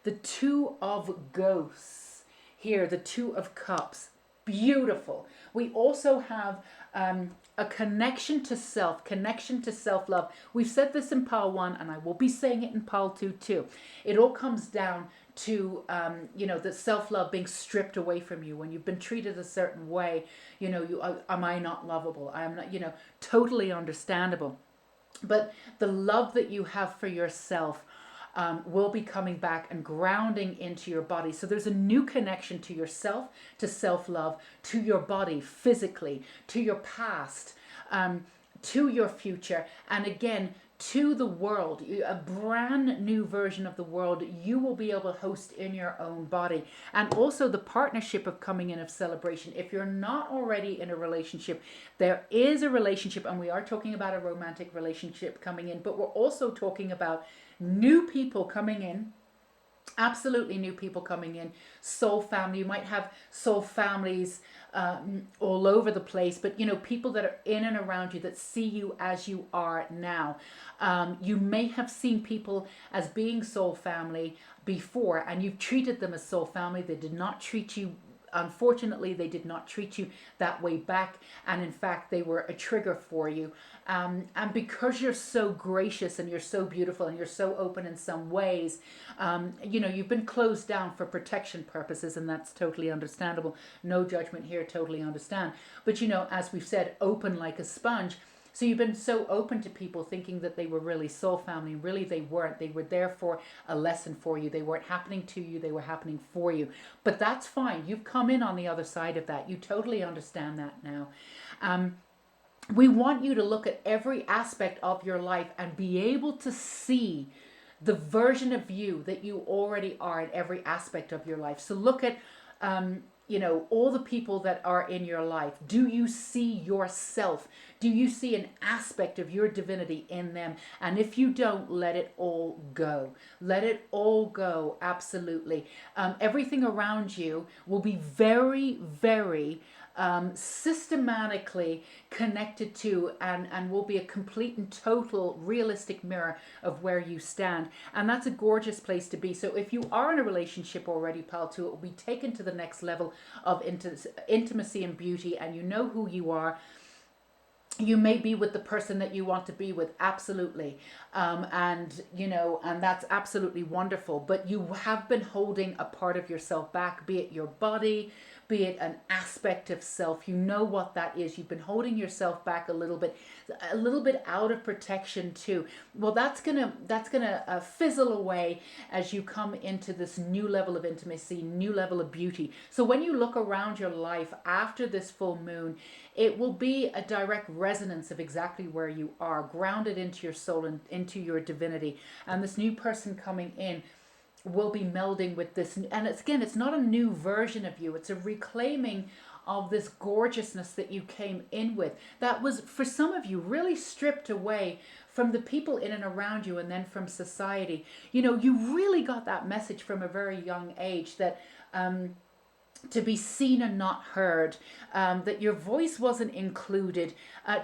The Two of Ghosts here, the Two of Cups, beautiful. We also have a connection to self, connection to self-love. We've said this in Pile 1, and I will be saying it in Pile 2 too. It all comes down to, the self-love being stripped away from you when you've been treated a certain way. Am I not lovable? I am not, totally understandable. But the love that you have for yourself will be coming back and grounding into your body. So there's a new connection to yourself, to self-love, to your body physically, to your past, to your future, and again, to the world, a brand new version of the world you will be able to host in your own body. And also the partnership of coming in, of celebration. If you're not already in a relationship, there is a relationship, and we are talking about a romantic relationship coming in, but we're also talking about new people coming in. Absolutely new people coming in. Soul family. You might have soul families all over the place, but people that are in and around you that see you as you are now. You may have seen people as being soul family before, and you've treated them as soul family. They did not treat you unfortunately they did not treat you that way back, and in fact they were a trigger for you. And because you're so gracious and you're so beautiful and you're so open in some ways, you've been closed down for protection purposes, and that's totally understandable. No judgment here, totally understand. But as we've said, open like a sponge. So you've been so open to people thinking that they were really soul family. Really, they weren't. They were there for a lesson for you. They weren't happening to you. They were happening for you. But that's fine. You've come in on the other side of that. You totally understand that now. We want you to look at every aspect of your life and be able to see the version of you that you already are in every aspect of your life. So look at all the people that are in your life. Do you see yourself? Do you see an aspect of your divinity in them? And if you don't, let it all go. Let it all go, absolutely. Everything around you will be very, very systematically connected to and will be a complete and total realistic mirror of where you stand. And that's a gorgeous place to be. So if you are in a relationship already, pal, too, it will be taken to the next level of intimacy and beauty, and you know who you are. You may be with the person that you want to be with, absolutely, and that's absolutely wonderful. But you have been holding a part of yourself back, be it your body, be it an aspect of self. You know what that is. You've been holding yourself back a little bit out of protection too. Well, that's gonna fizzle away as you come into this new level of intimacy, new level of beauty. So when you look around your life after this full moon, it will be a direct resonance of exactly where you are, grounded into your soul and into your divinity. And this new person coming in will be melding with this. And it's not a new version of you. It's a reclaiming of this gorgeousness that you came in with. That was, for some of you, really stripped away from the people in and around you and then from society. You really got that message from a very young age that to be seen and not heard, that your voice wasn't included,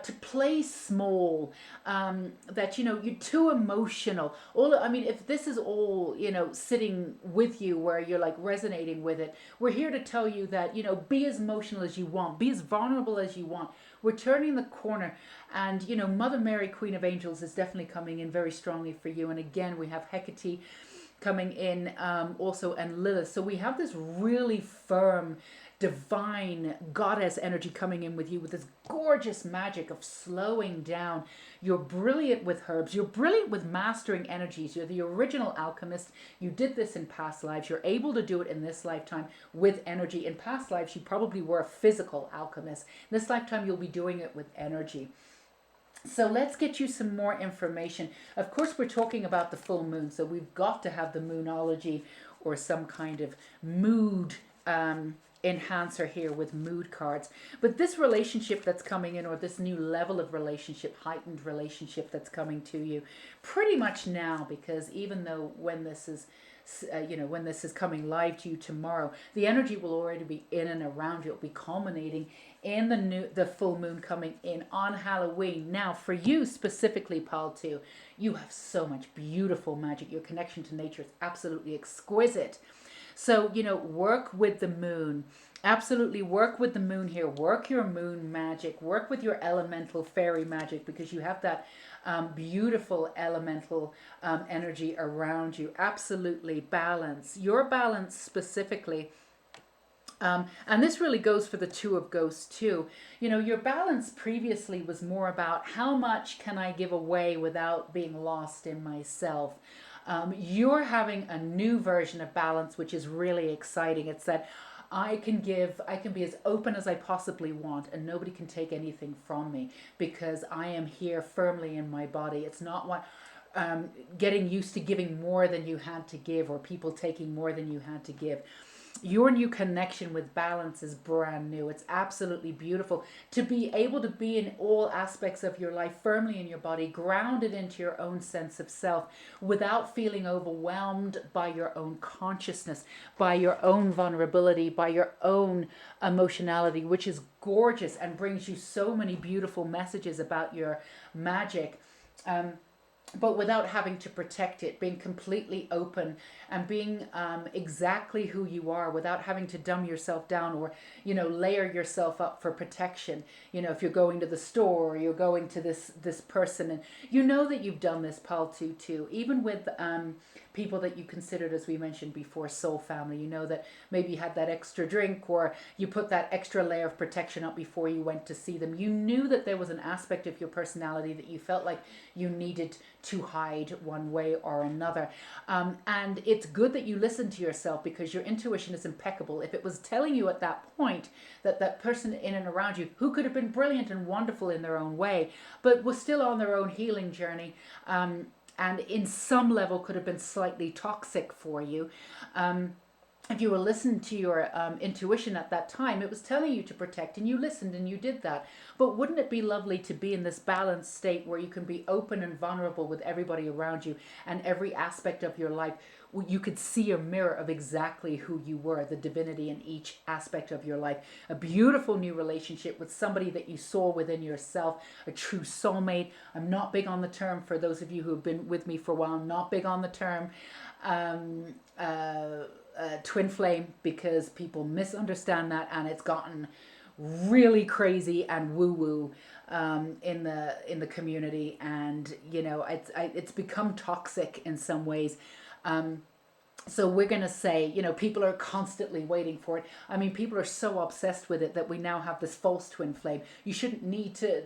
to play small, that you're too emotional. If this is all sitting with you where you're like resonating with it, we're here to tell you that be as emotional as you want, be as vulnerable as you want. We're turning the corner, and Mother Mary, Queen of Angels, is definitely coming in very strongly for you. And again, we have Hecate coming in also, and Lilith. So we have this really firm divine goddess energy coming in with you with this gorgeous magic of slowing down. You're brilliant with herbs. You're brilliant with mastering energies. You're the original alchemist. You did this in past lives. You're able to do it in this lifetime with energy. In past lives, you probably were a physical alchemist. In this lifetime, you'll be doing it with energy. So let's get you some more information. Of course, we're talking about the full moon, so we've got to have the moonology or some kind of mood enhancer here with mood cards. But this relationship that's coming in, or this new level of relationship, heightened relationship that's coming to you pretty much now, because even though when this is coming live to you tomorrow, the energy will already be in and around you. It'll be culminating in the full moon coming in on Halloween. Now, for you specifically, Pal 2, you have so much beautiful magic. Your connection to nature is absolutely exquisite. So, work with the moon. Absolutely work with the moon here. Work your moon magic. Work with your elemental fairy magic, because you have that beautiful elemental energy around you. Absolutely balance. Your balance specifically. And this really goes for the Two of Ghosts too. Your balance previously was more about how much can I give away without being lost in myself. You're having a new version of balance, which is really exciting. It's that I can be as open as I possibly want, and nobody can take anything from me, because I am here firmly in my body. It's not what getting used to giving more than you had to give, or people taking more than you had to give. Your new connection with balance is brand new. It's absolutely beautiful to be able to be in all aspects of your life firmly in your body, grounded into your own sense of self, without feeling overwhelmed by your own consciousness, by your own vulnerability, by your own emotionality, which is gorgeous and brings you so many beautiful messages about your magic. but without having to protect it, being completely open and being exactly who you are without having to dumb yourself down or, layer yourself up for protection. If you're going to the store or you're going to this person, and that you've done this, Paul, too, even with people that you considered, as we mentioned before, soul family. That maybe you had that extra drink or you put that extra layer of protection up before you went to see them. You knew that there was an aspect of your personality that you felt like you needed to hide one way or another. And it's good that you listen to yourself, because your intuition is impeccable. If it was telling you at that point that that person in and around you, who could have been brilliant and wonderful in their own way, but was still on their own healing journey, and in some level could have been slightly toxic for you, if you were listening to your intuition at that time, it was telling you to protect, and you listened and you did that. But wouldn't it be lovely to be in this balanced state where you can be open and vulnerable with everybody around you, and every aspect of your life, you could see a mirror of exactly who you were, the divinity in each aspect of your life. A beautiful new relationship with somebody that you saw within yourself, a true soulmate. I'm not big on the term, for those of you who have been with me for a while, I'm not big on the term twin flame, because people misunderstand that, and it's gotten really crazy and woo woo in the community, and it's become toxic in some ways. So we're going to say, people are constantly waiting for it. I mean, people are so obsessed with it that we now have this false twin flame. You shouldn't need to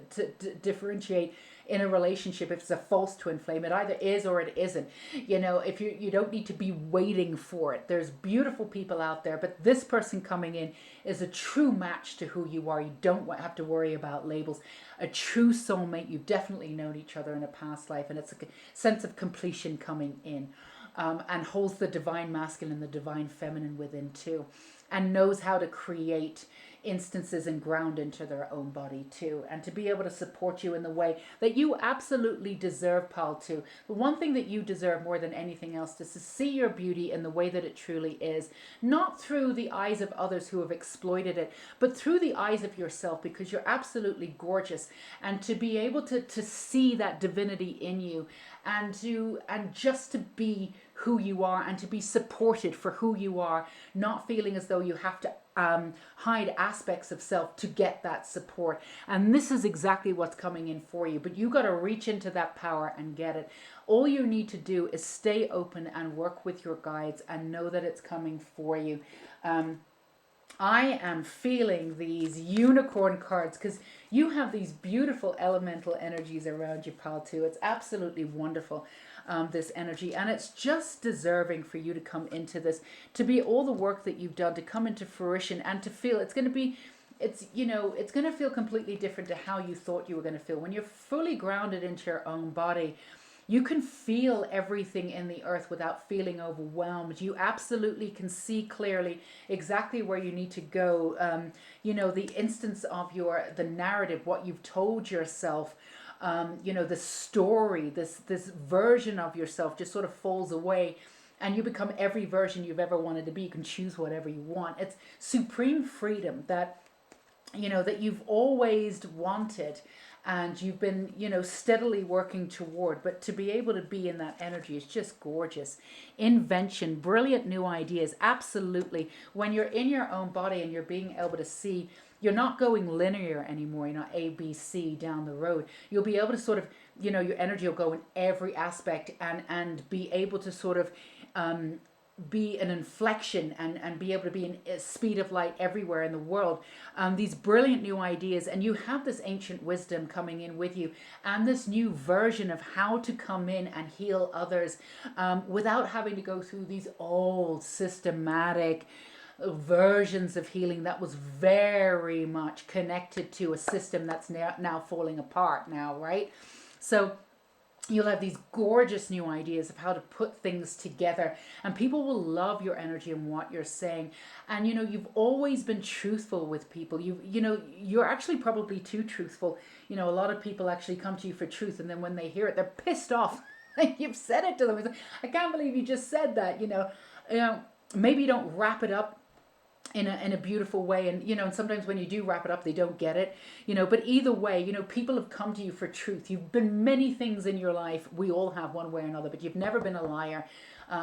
differentiate in a relationship if it's a false twin flame. It either is or it isn't. If you don't need to be waiting for it. There's beautiful people out there, but this person coming in is a true match to who you are. You don't have to worry about labels. A true soulmate. You've definitely known each other in a past life, and it's a sense of completion coming in. And holds the divine masculine and the divine feminine within too, and knows how to create instances and ground into their own body too, and to be able to support you in the way that you absolutely deserve, Paul, too. The one thing that you deserve more than anything else is to see your beauty in the way that it truly is, not through the eyes of others who have exploited it, but through the eyes of yourself, because you're absolutely gorgeous, and to be able to see that divinity in you, and just to be who you are, and to be supported for who you are, not feeling as though you have to hide aspects of self to get that support. And this is exactly what's coming in for you, but you got to reach into that power and get it. All you need to do is stay open and work with your guides, and know that it's coming for you. I am feeling these unicorn cards, because you have these beautiful elemental energies around you, pal, too. It's absolutely wonderful, this energy. And it's just deserving for you to come into this, to be all the work that you've done, to come into fruition, and to feel it's going to be, it's going to feel completely different to how you thought you were going to feel. When you're fully grounded into your own body, you can feel everything in the earth without feeling overwhelmed. You absolutely can see clearly exactly where you need to go. The instance of the narrative, what you've told yourself, the story, this version of yourself just sort of falls away, and you become every version you've ever wanted to be. You can choose whatever you want. It's supreme freedom that you've always wanted, and you've been steadily working toward. But to be able to be in that energy is just gorgeous. Invention, brilliant new ideas, absolutely. When you're in your own body and you're being able to see, you're not going linear anymore, A, B, C down the road. You'll be able to sort of, your energy will go in every aspect, and be able to sort of be an inflection, and be able to be in a speed of light everywhere in the world. These brilliant new ideas, and you have this ancient wisdom coming in with you, and this new version of how to come in and heal others, without having to go through these old systematic versions of healing that was very much connected to a system that's now falling apart now, right? So you'll have these gorgeous new ideas of how to put things together, and people will love your energy and what you're saying. And you've always been truthful with people. You're actually probably too truthful. A lot of people actually come to you for truth, and then when they hear it, they're pissed off. You've said it to them. It's like, I can't believe you just said that. Maybe you don't wrap it up in a beautiful way. And and sometimes when you do wrap it up, they don't get it. But either way, people have come to you for truth. You've been many things in your life. We all have, one way or another, but you've never been a liar.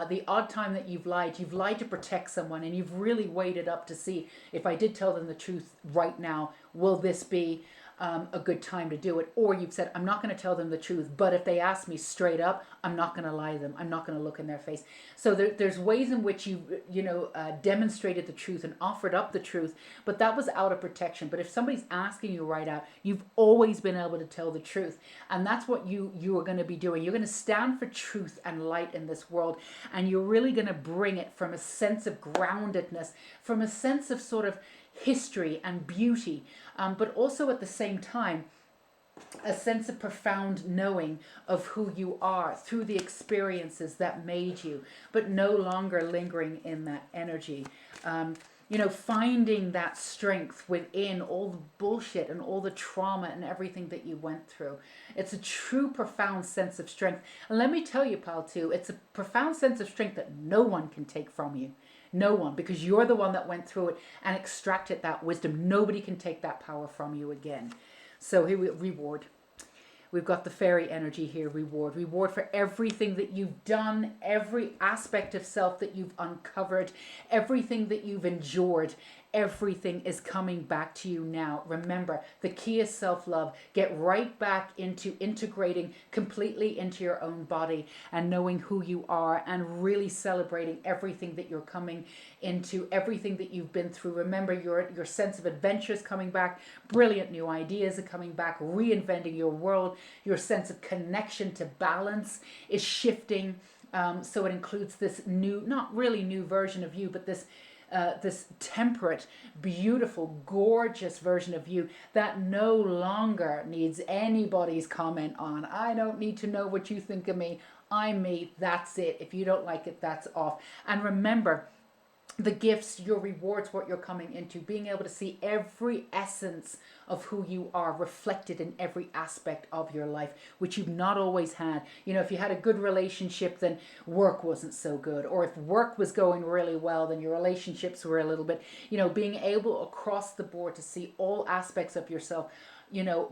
The odd time that you've lied to protect someone, and you've really waited up to see, if I did tell them the truth right now, will this be a good time to do it? Or you've said, I'm not going to tell them the truth, but if they ask me straight up, I'm not going to lie to them. I'm not going to look in their face. So there's ways in which demonstrated the truth and offered up the truth, but that was out of protection. But if somebody's asking you right out, you've always been able to tell the truth. And that's what you are going to be doing. You're going to stand for truth and light in this world. And you're really going to bring it from a sense of groundedness, from a sense of sort of history and beauty, but also at the same time a sense of profound knowing of who you are through the experiences that made you, but no longer lingering in that energy. Finding that strength within all the bullshit and all the trauma and everything that you went through. It's a true profound sense of strength. And let me tell you, pal, too, it's a profound sense of strength that no one can take from you. No one, because you're the one that went through it and extracted that wisdom. Nobody can take that power from you again. So here we reward. We've got the fairy energy here, reward. Reward for everything that you've done, every aspect of self that you've uncovered, everything that you've endured. Everything is coming back to you now. Remember, the key is self-love. Get right back into integrating completely into your own body and knowing who you are and really celebrating everything that you're coming into, everything that you've been through. Remember, your sense of adventure is coming back. Brilliant new ideas are coming back. Reinventing your world. Your sense of connection to balance is shifting. So it includes this new, not really new version of you, but this temperate, beautiful, gorgeous version of you that no longer needs anybody's comment on. I don't need to know what you think of me. I'm me. That's it. If you don't like it, that's off. And remember, the gifts, your rewards, what you're coming into, being able to see every essence of who you are reflected in every aspect of your life, which you've not always had. If you had a good relationship, then work wasn't so good. Or if work was going really well, then your relationships were a little bit, being able across the board to see all aspects of yourself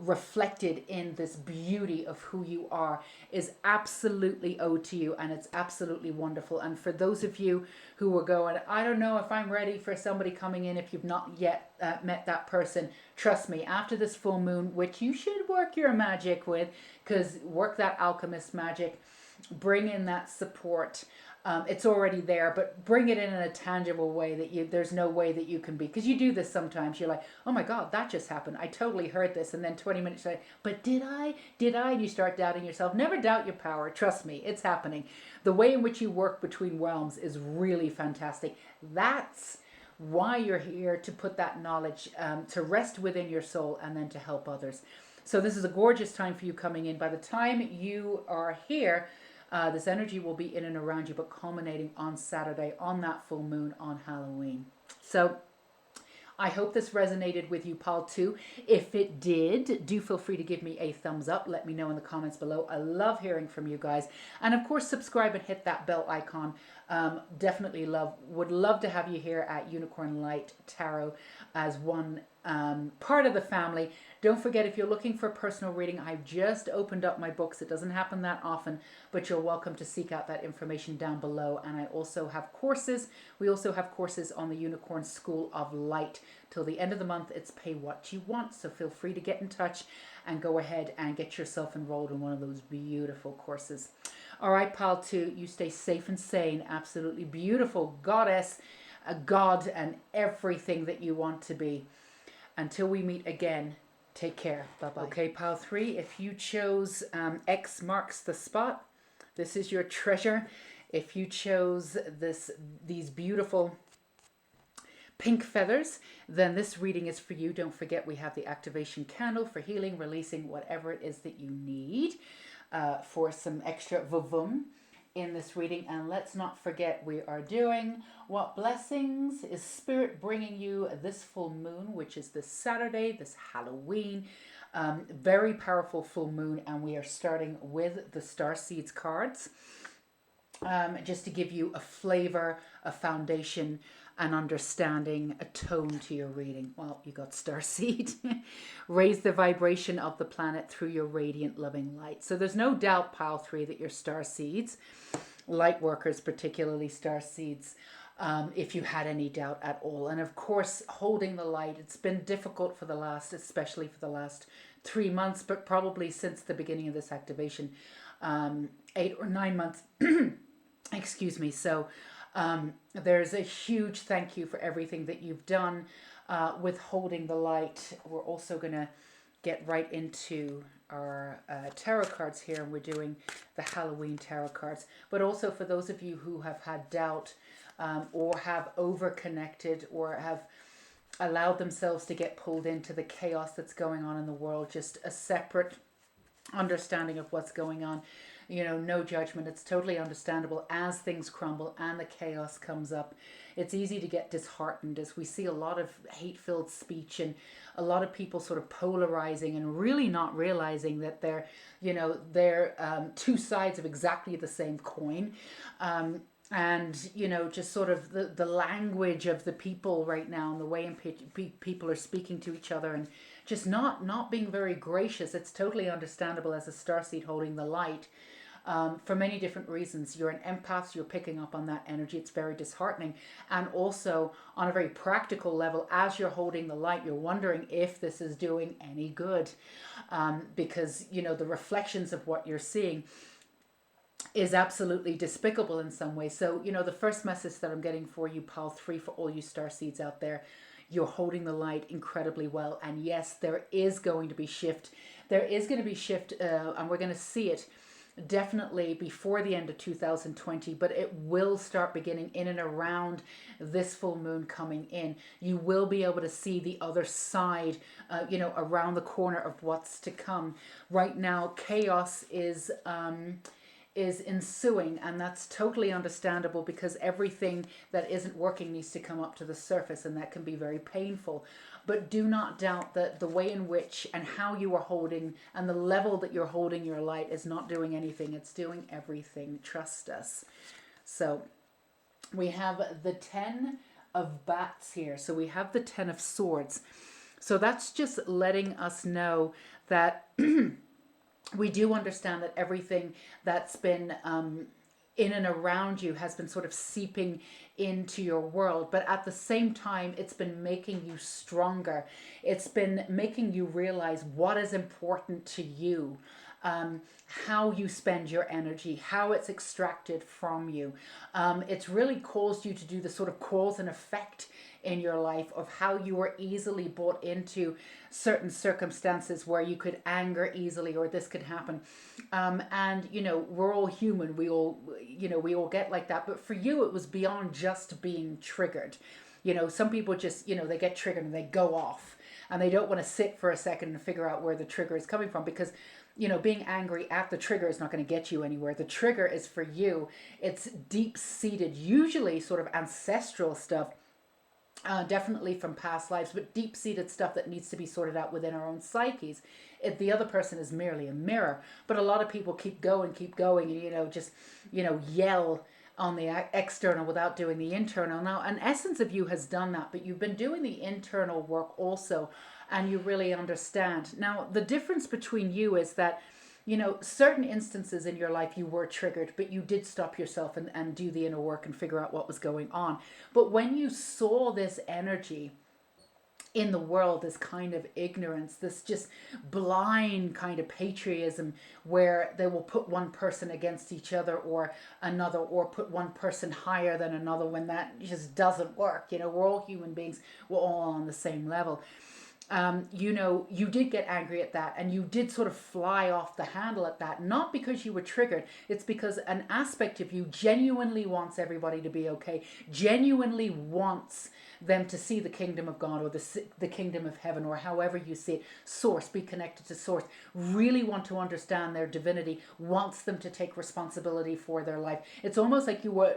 reflected in this beauty of who you are is absolutely owed to you, and it's absolutely wonderful. And for those of you who were going, I don't know if I'm ready for somebody coming in, if you've not yet met that person, trust me, after this full moon, which you should work your magic with, because work that alchemist magic, bring in that support. It's already there, but bring it in a tangible way that there's no way that you can be, because you do this sometimes. You're like, oh my God, that just happened. I totally heard this. And then 20 minutes later, but did I? And you start doubting yourself. Never doubt your power. Trust me, it's happening. The way in which you work between realms is really fantastic. That's why you're here, to put that knowledge, to rest within your soul and then to help others. So this is a gorgeous time for you coming in. By the time you are here, this energy will be in and around you, but culminating on Saturday, on that full moon, on Halloween. So I hope this resonated with you, pal, too. If it did, do feel free to give me a thumbs up. Let me know in the comments below. I love hearing from you guys. And of course, subscribe and hit that bell icon. Definitely would love to have you here at Unicorn Light Tarot as one part of the family. Don't forget, if you're looking for a personal reading, I've just opened up my books. It doesn't happen that often, but you're welcome to seek out that information down below. And I also have courses. We also have courses on the Unicorn School of Light. Till the end of the month, it's pay what you want. So feel free to get in touch and go ahead and get yourself enrolled in one of those beautiful courses. All right, pal, too, you stay safe and sane. Absolutely beautiful goddess, a god, and everything that you want to be. Until we meet again, take care. Bye-bye. Okay, pal 3, if you chose X marks the spot, this is your treasure. If you chose these beautiful pink feathers, then this reading is for you. Don't forget, we have the activation candle for healing, releasing whatever it is that you need for some extra vavum in this reading. And let's not forget, we are doing what blessings is spirit bringing you this full moon, which is this Saturday, this Halloween. Very powerful full moon, and we are starting with the Star Seeds cards. Just to give you a flavor, a foundation and understanding a tone to your reading. Well, you got starseed. Raise the vibration of the planet through your radiant loving light. So there's no doubt, pile 3, that you're starseeds, light workers, particularly starseeds. If you had any doubt at all. And of course, holding the light, it's been difficult for the last, especially for the last 3 months, but probably since the beginning of this activation, 8 or 9 months. Excuse me. So there's a huge thank you for everything that you've done with holding the light. We're also going to get right into our tarot cards here, and we're doing the Halloween tarot cards. But also for those of you who have had doubt, or have over-connected, or have allowed themselves to get pulled into the chaos that's going on in the world, just a separate understanding of what's going on. No judgment. It's totally understandable as things crumble and the chaos comes up. It's easy to get disheartened as we see a lot of hate-filled speech and a lot of people sort of polarizing and really not realizing that they're two sides of exactly the same coin. And just sort of the language of the people right now, and the way people are speaking to each other, and just not being very gracious. It's totally understandable as a starseed holding the light, for many different reasons. You're an empath, so you're picking up on that energy. It's very disheartening. And also on a very practical level, as you're holding the light, you're wondering if this is doing any good, because the reflections of what you're seeing is absolutely despicable in some way. So, the first message that I'm getting for you, pile 3, for all you starseeds out there, you're holding the light incredibly well. And yes, there is going to be shift. There is going to be shift, and we're going to see it definitely before the end of 2020, but it will start beginning in and around this full moon coming in. You will be able to see the other side, around the corner of what's to come. Right now, chaos is ensuing, and that's totally understandable, because everything that isn't working needs to come up to the surface, and that can be very painful. But do not doubt that the way in which and how you are holding, and the level that you're holding your light, is not doing anything. It's doing everything. Trust us. So we have the 10 of bats here. So we have the 10 of swords. So that's just letting us know that we do understand that everything that's been in and around you has been sort of seeping into your world, but at the same time, it's been making you stronger. It's been making you realize what is important to you, how you spend your energy, how it's extracted from you. It's really caused you to do the sort of cause and effect in your life of how you were easily bought into certain circumstances where you could anger easily, or this could happen. And we're all human. We all get like that. But for you, it was beyond just being triggered. Some people just, they get triggered and they go off, and they don't want to sit for a second and figure out where the trigger is coming from, because being angry at the trigger is not going to get you anywhere. The trigger is for you. It's deep-seated, usually sort of ancestral stuff, definitely from past lives, but deep-seated stuff that needs to be sorted out within our own psyches. The other person is merely a mirror. But a lot of people keep going, and just yell on the external without doing the internal. Now, an essence of you has done that, but you've been doing the internal work also, and you really understand. Now, the difference between you is that certain instances in your life you were triggered, but you did stop yourself and do the inner work and figure out what was going on. But when you saw this energy in the world, this kind of ignorance, this just blind kind of patriotism, where they will put one person against each other or another, or put one person higher than another, when that just doesn't work. We're all human beings. We're all on the same level. You did get angry at that, and you did sort of fly off the handle at that, not because you were triggered. It's because an aspect of you genuinely wants everybody to be okay, genuinely wants them to see the kingdom of God, or the kingdom of heaven, or however you see it. Source, be connected to source, really want to understand their divinity, wants them to take responsibility for their life. It's almost like you were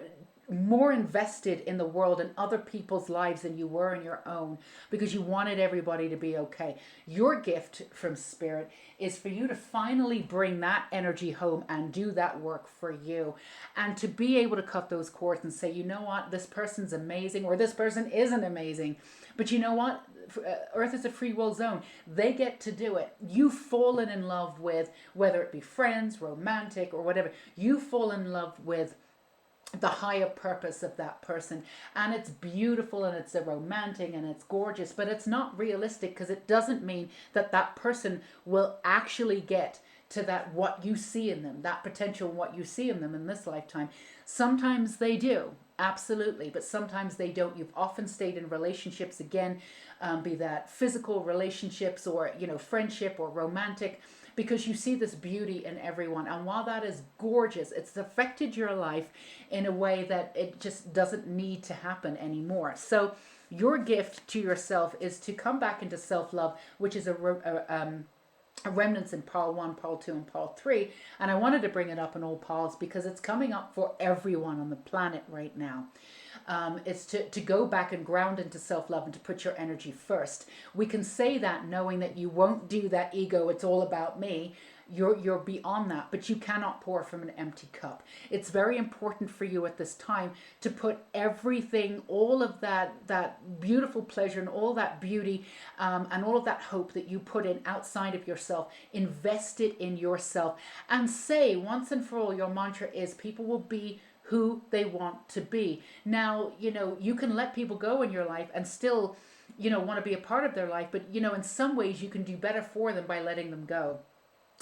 more invested in the world and other people's lives than you were in your own, because you wanted everybody to be okay. Your gift from Spirit is for you to finally bring that energy home and do that work for you, and to be able to cut those cords and say, you know what, this person's amazing, or this person isn't amazing, but you know what, Earth is a free will zone. They get to do it. You've fallen in love with, whether it be friends, romantic, or whatever, you fall in love with the higher purpose of that person, and it's beautiful and it's a romantic and it's gorgeous, but it's not realistic, because it doesn't mean that that person will actually get to that, what you see in them, that potential, what you see in them in this lifetime. Sometimes they do, absolutely, but sometimes they don't. You've often stayed in relationships, again, be that physical relationships, or friendship or romantic, because you see this beauty in everyone. And while that is gorgeous, it's affected your life in a way that it just doesn't need to happen anymore. So your gift to yourself is to come back into self-love, which is a remnants in Paul 1, Paul 2, and Paul 3. And I wanted to bring it up in all Pauls because it's coming up for everyone on the planet right now. It's to go back and ground into self-love and to put your energy first. We can say that knowing that you won't do that ego, it's all about me. You're beyond that, but you cannot pour from an empty cup. It's very important for you at this time to put everything, all of that beautiful pleasure and all that beauty, and all of that hope that you put in outside of yourself, invest it in yourself, and say once and for all, your mantra is, people will be who they want to be. Now, you can let people go in your life and still, want to be a part of their life, but, in some ways you can do better for them by letting them go.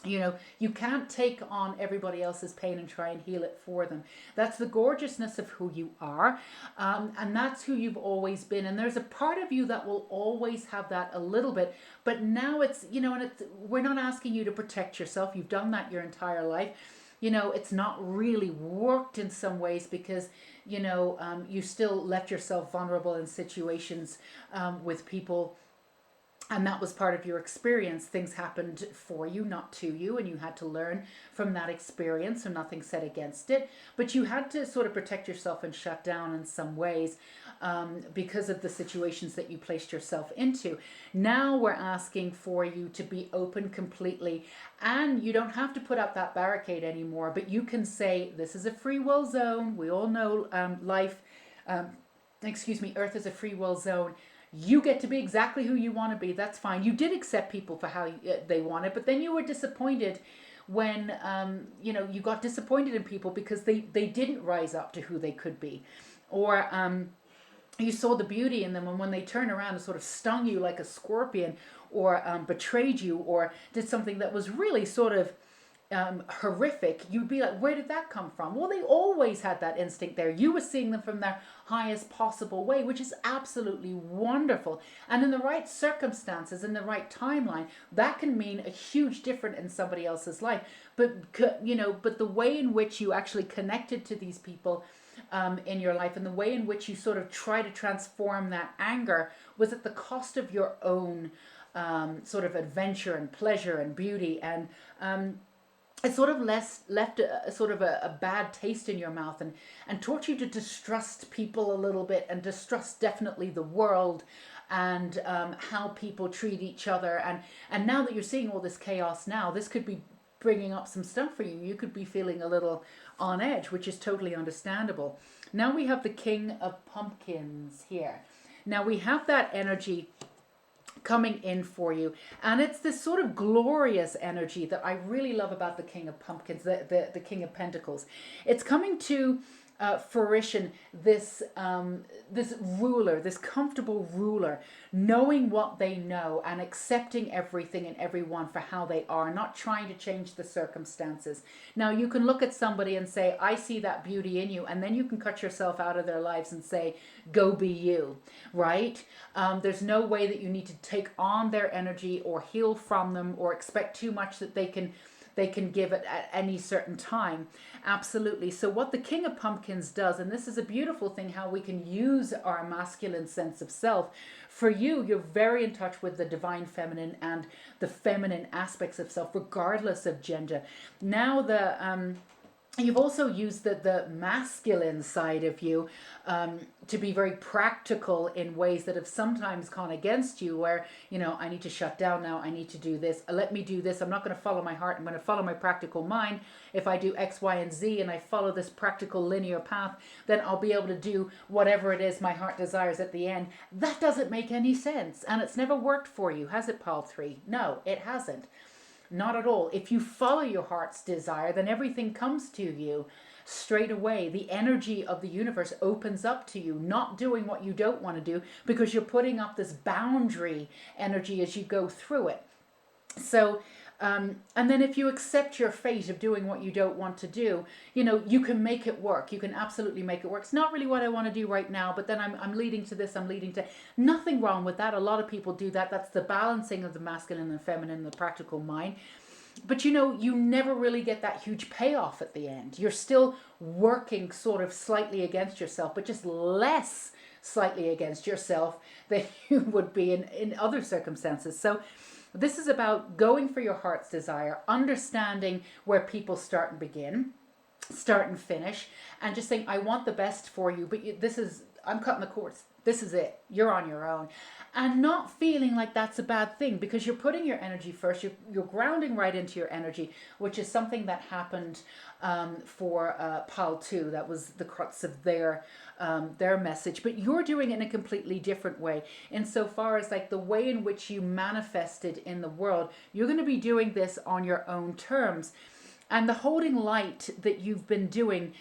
You can't take on everybody else's pain and try and heal it for them. That's the gorgeousness of who you are, and that's who you've always been. And there's a part of you that will always have that a little bit, but now it's, we're not asking you to protect yourself. You've done that your entire life. It's not really worked in some ways because, you still left yourself vulnerable in situations with people. And that was part of your experience. Things happened for you, not to you, and you had to learn from that experience, so nothing said against it. But you had to sort of protect yourself and shut down in some ways because of the situations that you placed yourself into. Now we're asking for you to be open completely, and you don't have to put up that barricade anymore, but you can say, this is a free will zone. We all know Earth is a free will zone. You get to be exactly who you want to be. That's fine. You did accept people for how they wanted, but then you were disappointed when, you got disappointed in people because they didn't rise up to who they could be. Or you saw the beauty in them, and when they turned around and sort of stung you like a scorpion, or betrayed you, or did something that was really sort of horrific, you'd be like, where did that come from? Well, they always had that instinct there. You were seeing them from their highest possible way, which is absolutely wonderful. And in the right circumstances, in the right timeline, that can mean a huge difference in somebody else's life. But but the way in which you actually connected to these people in your life, and the way in which you sort of try to transform that anger, was at the cost of your own sort of adventure and pleasure and beauty, and it sort of left a sort of a bad taste in your mouth, and taught you to distrust people a little bit, and distrust definitely the world, and how people treat each other. And now that you're seeing all this chaos now, this could be bringing up some stuff for you. You could be feeling a little on edge, which is totally understandable. Now we have the King of Pumpkins here. Now we have that energy coming in for you, and it's this sort of glorious energy that I really love about the King of Pumpkins, the King of Pentacles. It's coming to fruition, this ruler, this comfortable ruler, knowing what they know and accepting everything and everyone for how they are, not trying to change the circumstances. Now you can look at somebody and say, I see that beauty in you, and then you can cut yourself out of their lives and say, go be you, right? There's no way that you need to take on their energy or heal from them or expect too much that they can give it at any certain time. Absolutely. So what the King of Pumpkins does, and this is a beautiful thing, how we can use our masculine sense of self. For you, you're very in touch with the divine feminine and the feminine aspects of self, regardless of gender. Now you've also used the masculine side of you to be very practical in ways that have sometimes gone against you, where, I need to shut down now, I need to do this, let me do this, I'm not going to follow my heart, I'm going to follow my practical mind. If I do X, Y, and Z and I follow this practical linear path, then I'll be able to do whatever it is my heart desires at the end. That doesn't make any sense, and it's never worked for you, has it, Pal 3? No, it hasn't. Not at all. If you follow your heart's desire, then everything comes to you straight away. The energy of the universe opens up to you, not doing what you don't want to do, because you're putting up this boundary energy as you go through it. So, and then if you accept your fate of doing what you don't want to do, you can make it work. You can absolutely make it work. It's not really what I want to do right now, but then I'm leading to this, I'm leading to... Nothing wrong with that. A lot of people do that. That's the balancing of the masculine and feminine, the practical mind. But you never really get that huge payoff at the end. You're still working sort of slightly against yourself, but just less slightly against yourself than you would be in other circumstances. So this is about going for your heart's desire, understanding where people start and begin, start and finish, and just saying, I want the best for you, but I'm cutting the cords. This is it. You're on your own. And not feeling like that's a bad thing, because you're putting your energy first. You're grounding right into your energy, which is something that happened for PAL 2. That was the crux of their message. But you're doing it in a completely different way. Insofar as like the way in which you manifested in the world, you're going to be doing this on your own terms. And the holding light that you've been doing,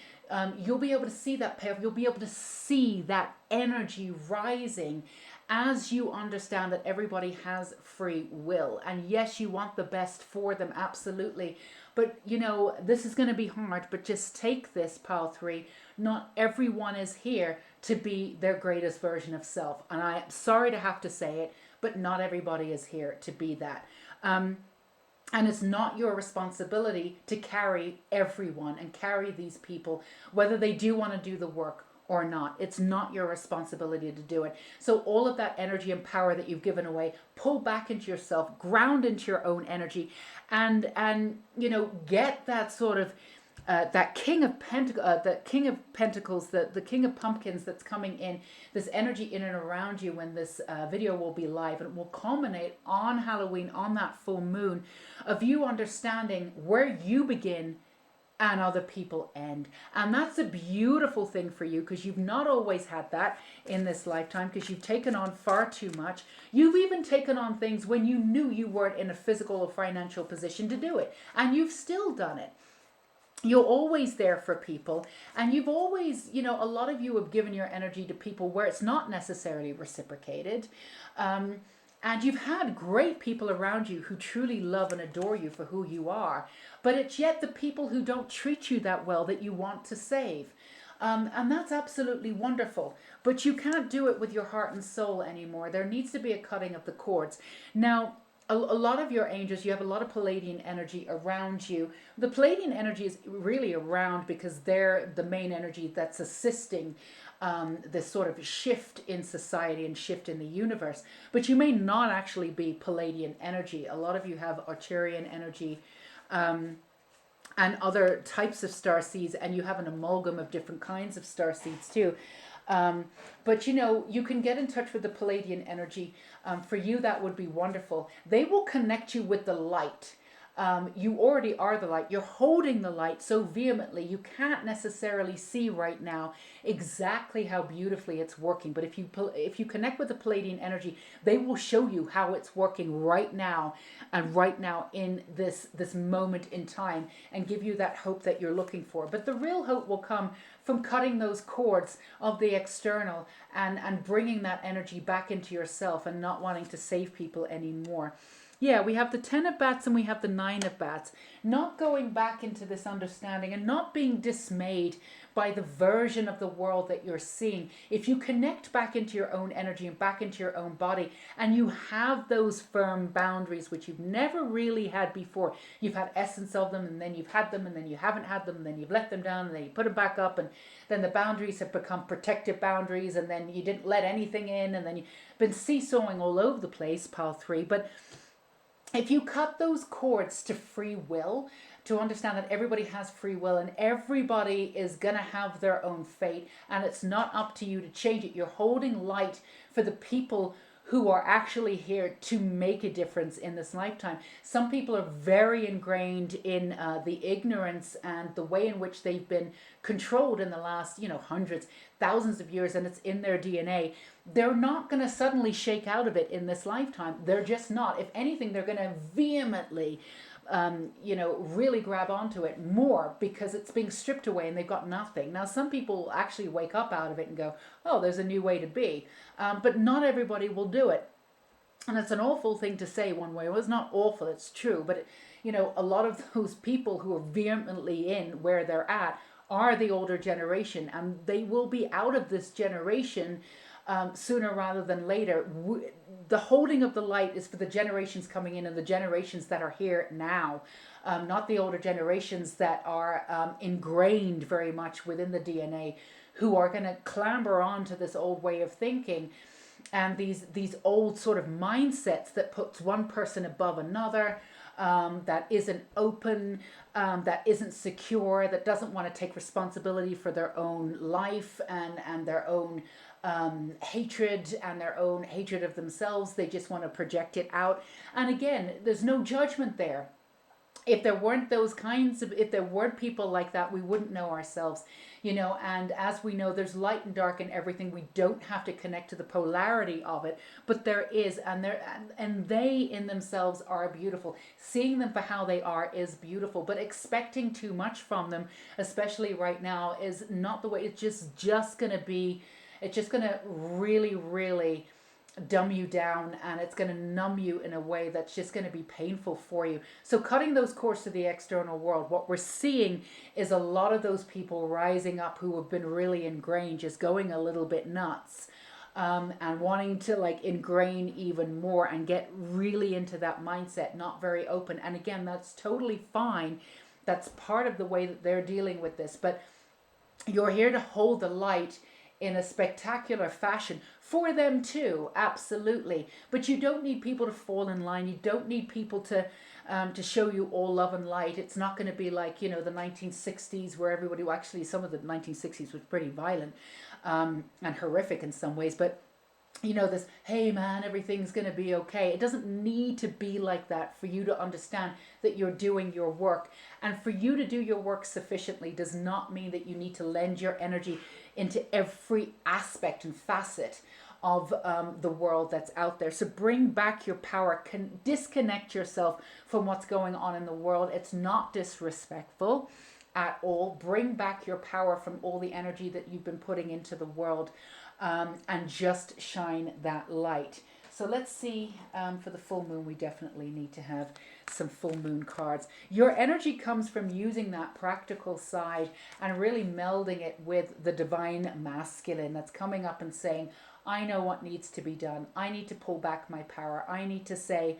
you'll be able to see that payoff. You'll be able to see that energy rising as you understand that everybody has free will. And yes, you want the best for them, absolutely. But, this is going to be hard, but just take this, Pal 3. Not everyone is here to be their greatest version of self. And I'm sorry to have to say it, but not everybody is here to be that. And it's not your responsibility to carry everyone and carry these people, whether they do want to do the work or not. It's not your responsibility to do it. So all of that energy and power that you've given away, pull back into yourself, ground into your own energy, and get that sort of that King of Pentacles, the King of Pumpkins that's coming in, this energy in and around you when this video will be live, and it will culminate on Halloween, on that full moon, of you understanding where you begin and other people end. And that's a beautiful thing for you, because you've not always had that in this lifetime, because you've taken on far too much. You've even taken on things when you knew you weren't in a physical or financial position to do it, and you've still done it. You're always there for people, and you've always, a lot of you have given your energy to people where it's not necessarily reciprocated. And you've had great people around you who truly love and adore you for who you are. But it's yet the people who don't treat you that well that you want to save. And that's absolutely wonderful. But you can't do it with your heart and soul anymore. There needs to be a cutting of the cords. Now, a lot of your angels, you have a lot of Palladian energy around you. The Palladian energy is really around because they're the main energy that's assisting this sort of shift in society and shift in the universe. But you may not actually be Palladian energy. A lot of you have Arcturian energy and other types of starseeds, and you have an amalgam of different kinds of starseeds too. But you can get in touch with the Palladian energy. For you, that would be wonderful. They will connect you with the light. You already are the light. You're holding the light so vehemently. You can't necessarily see right now exactly how beautifully it's working. But if you connect with the Palladian energy, they will show you how it's working right now, and right now in this moment in time, and give you that hope that you're looking for. But the real hope will come from cutting those cords of the external and bringing that energy back into yourself, and not wanting to save people anymore. Yeah, we have the 10 of bats and we have the 9 of bats. Not going back into this understanding and not being dismayed by the version of the world that you're seeing. If you connect back into your own energy and back into your own body, and you have those firm boundaries, which you've never really had before. You've had essence of them, and then you've had them, and then you haven't had them, and then you've let them down, and then you put them back up, and then the boundaries have become protective boundaries, and then you didn't let anything in, and then you've been seesawing all over the place, Pal 3. But if you cut those cords to free will, to understand that everybody has free will and everybody is going to have their own fate and it's not up to you to change it. You're holding light for the people who are actually here to make a difference in this lifetime. Some people are very ingrained in the ignorance and the way in which they've been controlled in the last, hundreds, thousands of years, and it's in their DNA. They're not going to suddenly shake out of it in this lifetime. They're just not. If anything, they're going to vehemently really grab onto it more because it's being stripped away and they've got nothing. Now, some people actually wake up out of it and go, oh, there's a new way to be. But not everybody will do it. And it's an awful thing to say one way. Well, it's not awful, it's true. But, a lot of those people who are vehemently in where they're at are the older generation. And they will be out of this generation sooner rather than later. The holding of the light is for the generations coming in and the generations that are here now, not the older generations that are ingrained very much within the DNA, who are going to clamber onto this old way of thinking and these old sort of mindsets that puts one person above another. That isn't open, that isn't secure, that doesn't want to take responsibility for their own life and their own hatred and their own hatred of themselves. They just want to project it out. And again, there's no judgment there. If there weren't if there weren't people like that, we wouldn't know ourselves, and as we know, there's light and dark in everything. We don't have to connect to the polarity of it, but there is, and they in themselves are beautiful. Seeing them for how they are is beautiful, but expecting too much from them, especially right now, is not the way. It's just going to really, really dumb you down, and it's going to numb you in a way that's just going to be painful for you. So cutting those cords to the external world, what we're seeing is a lot of those people rising up who have been really ingrained, just going a little bit nuts, and wanting to ingrain even more and get really into that mindset, not very open. And again, that's totally fine. That's part of the way that they're dealing with this. But you're here to hold the light in a spectacular fashion for them too, absolutely. But you don't need people to fall in line. You don't need people to show you all love and light. It's not going to be like the 1960s where everybody, well, actually some of the 1960s was pretty violent and horrific in some ways, but this, hey man, everything's going to be okay. It doesn't need to be like that for you to understand that you're doing your work. And for you to do your work sufficiently does not mean that you need to lend your energy into every aspect and facet of the world that's out there. So bring back your power. Disconnect yourself from what's going on in the world. It's not disrespectful at all. Bring back your power from all the energy that you've been putting into the world. And just shine that light. So let's see, for the full moon, we definitely need to have some full moon cards. Your energy comes from using that practical side and really melding it with the divine masculine that's coming up and saying, I know what needs to be done. I need to pull back my power. I need to say,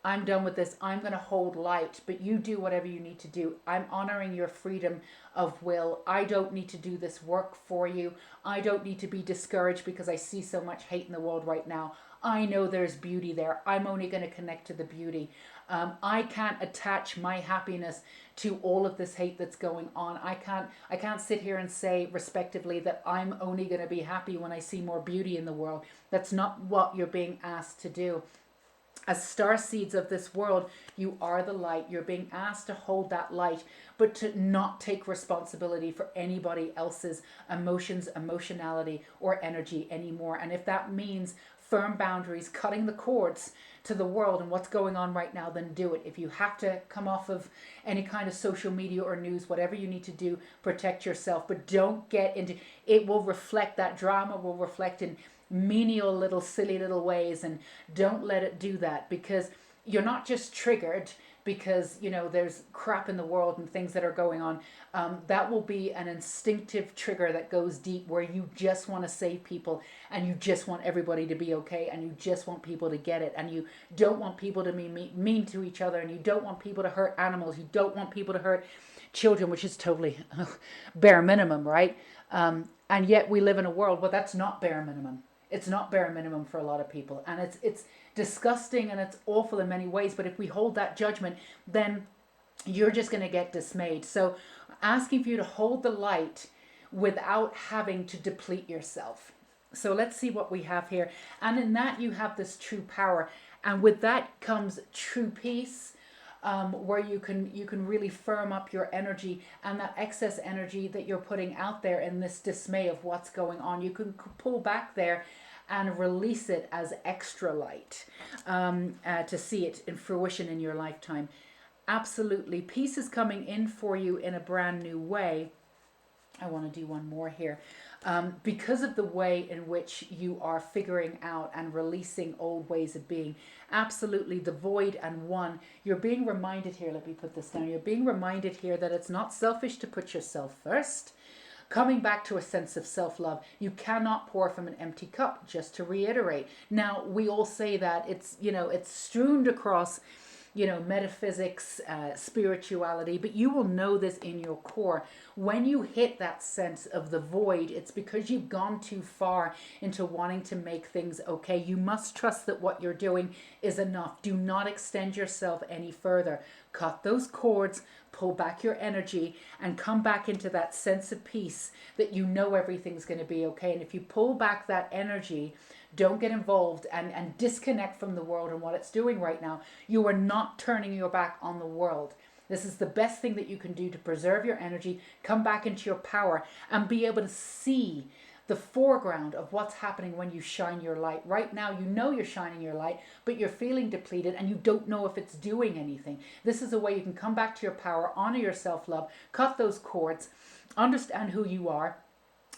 I'm done with this. I'm going to hold light, but you do whatever you need to do. I'm honoring your freedom of will. I don't need to do this work for you. I don't need to be discouraged because I see so much hate in the world right now. I know there's beauty there. I'm only going to connect to the beauty. I can't attach my happiness to all of this hate that's going on. I can't sit here and say respectively that I'm only going to be happy when I see more beauty in the world. That's not what you're being asked to do. As star seeds of this world, you are the light. You're being asked to hold that light, but to not take responsibility for anybody else's emotions, emotionality, or energy anymore. And if that means firm boundaries, cutting the cords to the world and what's going on right now, then do it. If you have to come off of any kind of social media or news, whatever you need to do, protect yourself. But don't get into it. Will reflect, that drama will reflect in menial little silly little ways, and don't let it do that, because you're not just triggered because there's crap in the world and things that are going on. That will be an instinctive trigger that goes deep, where you just want to save people and you just want everybody to be okay and you just want people to get it, and you don't want people to be mean to each other, and you don't want people to hurt animals, you don't want people to hurt children, which is totally bare minimum, right? And yet we live in a world where that's not bare minimum. It's not bare minimum for a lot of people, and it's disgusting and it's awful in many ways. But if we hold that judgment, then you're just going to get dismayed. So asking for you to hold the light without having to deplete yourself. So let's see what we have here. And in that you have this true power. And with that comes true peace, where you can really firm up your energy, and that excess energy that you're putting out there in this dismay of what's going on, you can pull back there and release it as extra light, to see it in fruition in your lifetime. Absolutely. Peace is coming in for you in a brand new way. I want to do one more here. Because of the way in which you are figuring out and releasing old ways of being. Absolutely, the void and one. You're being reminded here, let me put this down. You're being reminded here that it's not selfish to put yourself first. Coming back to a sense of self-love. You cannot pour from an empty cup, just to reiterate. Now, we all say that. It's, it's strewn across metaphysics, spirituality, but you will know this in your core. When you hit that sense of the void, it's because you've gone too far into wanting to make things okay. You must trust that what you're doing is enough. Do not extend yourself any further. Cut those cords, pull back your energy, and come back into that sense of peace that you know everything's going to be okay. And if you pull back that energy, don't get involved and disconnect from the world and what it's doing right now. You are not turning your back on the world. This is the best thing that you can do to preserve your energy, come back into your power, and be able to see the foreground of what's happening when you shine your light. Right now, you know you're shining your light, but you're feeling depleted and you don't know if it's doing anything. This is a way you can come back to your power, honor your self-love, cut those cords, understand who you are,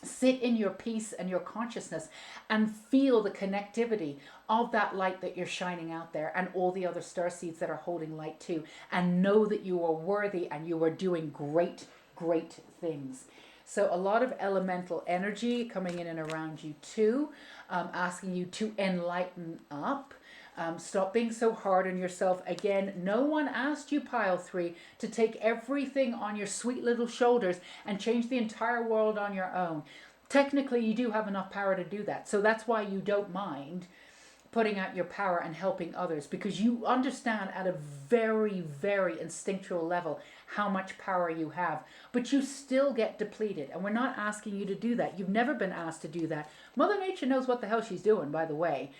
sit in your peace and your consciousness, and feel the connectivity of that light that you're shining out there and all the other starseeds that are holding light too. And know that you are worthy and you are doing great, great things. So a lot of elemental energy coming in and around you too, asking you to enlighten up. Stop being so hard on yourself. Again, no one asked you, pile 3, to take everything on your sweet little shoulders and change the entire world on your own. Technically, you do have enough power to do that. So that's why you don't mind putting out your power and helping others, because you understand at a very, very instinctual level how much power you have. But you still get depleted, and we're not asking you to do that. You've never been asked to do that. Mother Nature knows what the hell she's doing, by the way.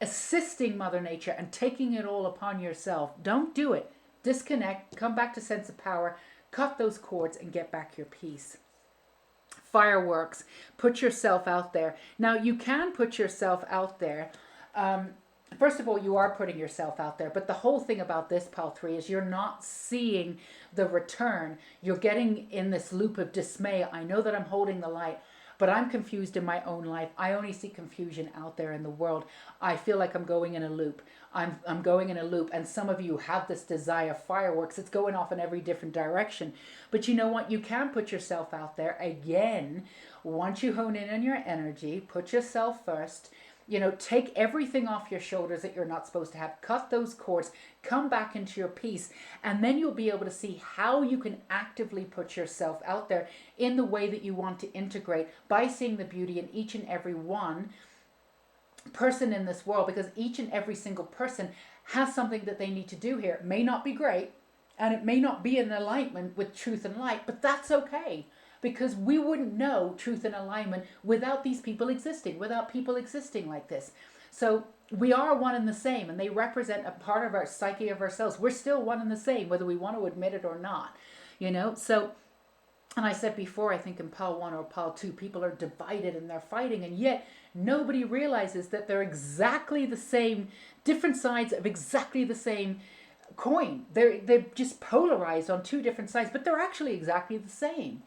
Assisting Mother Nature and taking it all upon yourself. Don't do it. Disconnect, come back to sense of power, cut those cords, and get back your peace. Fireworks. Put yourself out there. Now, you can put yourself out there. First of all, you are putting yourself out there, but the whole thing about this, pile 3, is you're not seeing the return. You're getting in this loop of dismay. I know that I'm holding the light, but I'm confused in my own life. I only see confusion out there in the world. I feel like I'm going in a loop. I'm going in a loop. And some of you have this desire, fireworks. It's going off in every different direction. But you know what? You can put yourself out there. Again, once you hone in on your energy, put yourself first. Take everything off your shoulders that you're not supposed to have. Cut those cords. Come back into your peace. And then you'll be able to see how you can actively put yourself out there in the way that you want to integrate, by seeing the beauty in each and every one person in this world, because each and every single person has something that they need to do here. It may not be great, and it may not be in alignment with truth and light, but that's okay. Because we wouldn't know truth and alignment without these people existing, without people existing like this. So we are one and the same, and they represent a part of our psyche of ourselves. We're still one and the same, whether we want to admit it or not. So, and I said before, I think in pile 1 or pile 2, people are divided and they're fighting, and yet nobody realizes that they're exactly the same, different sides of exactly the same coin. They're just polarized on 2 different sides, but they're actually exactly the same.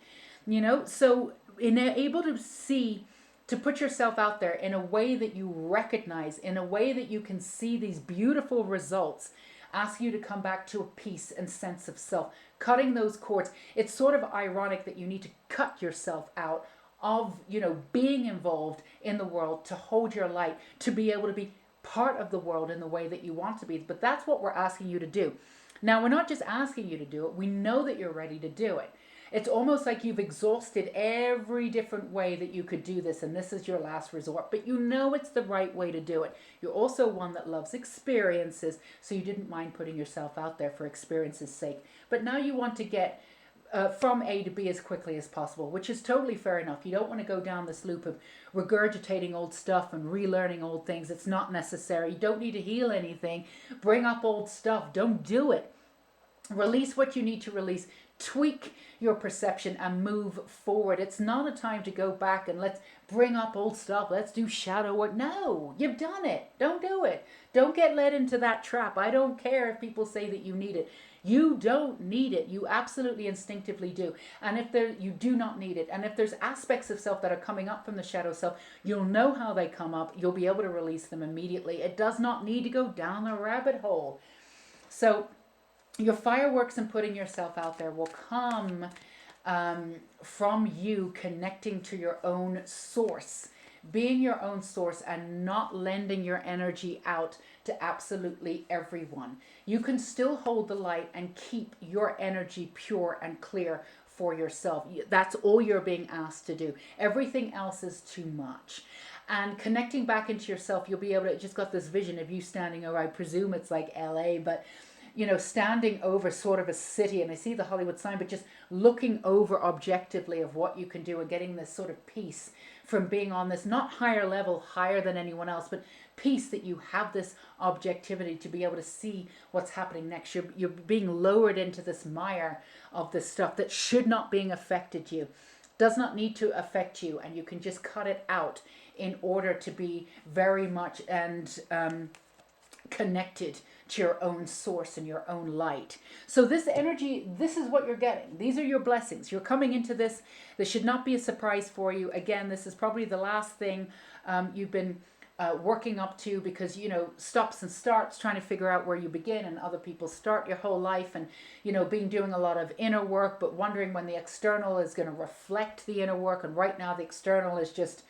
So able to see, to put yourself out there in a way that you recognize, in a way that you can see these beautiful results, ask you to come back to a peace and sense of self, cutting those cords. It's sort of ironic that you need to cut yourself out of, being involved in the world, to hold your light, to be able to be part of the world in the way that you want to be. But that's what we're asking you to do. Now, we're not just asking you to do it. We know that you're ready to do it. It's almost like you've exhausted every different way that you could do this, and this is your last resort, but you know it's the right way to do it. You're also one that loves experiences, so you didn't mind putting yourself out there for experiences' sake. But now you want to get from A to B as quickly as possible, which is totally fair enough. You don't want to go down this loop of regurgitating old stuff and relearning old things. It's not necessary. You don't need to heal anything. Bring up old stuff. Don't do it. Release what you need to release. Tweak your perception and move forward. It's not a time to go back and let's bring up old stuff. Let's do shadow work. No, you've done it. Don't do it. Don't get led into that trap. I don't care if people say that you need it. You don't need it. You absolutely instinctively do. And if you do not need it, and if there's aspects of self that are coming up from the shadow self, you'll know how they come up. You'll be able to release them immediately. It does not need to go down the rabbit hole. So your fireworks and putting yourself out there will come from you connecting to your own source, being your own source and not lending your energy out to absolutely everyone. You can still hold the light and keep your energy pure and clear for yourself. That's all you're being asked to do. Everything else is too much. And connecting back into yourself, you'll be able to, just got this vision of you standing over, I presume it's like LA, but standing over sort of a city, and I see the Hollywood sign, but just looking over objectively of what you can do and getting this sort of peace from being on this, not higher level, higher than anyone else, but peace that you have this objectivity to be able to see what's happening next. You're being lowered into this mire of this stuff that should not being affected you, does not need to affect you, and you can just cut it out in order to be very much and connected to your own source and your own light. So this energy, this is what you're getting. These are your blessings. You're coming into this. This should not be a surprise for you. Again, this is probably the last thing you've been working up to, because stops and starts, trying to figure out where you begin, and other people start your whole life, and doing a lot of inner work, but wondering when the external is going to reflect the inner work. And right now the external is just,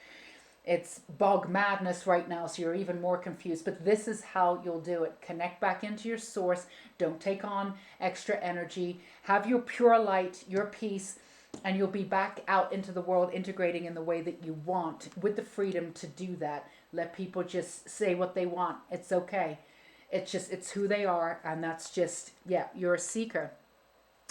it's bog madness right now, so you're even more confused. But this is how you'll do it. Connect back into your source. Don't take on extra energy. Have your pure light, your peace, and you'll be back out into the world, integrating in the way that you want, with the freedom to do that. Let people just say what they want. It's okay. It's who they are, and that's just, you're a seeker.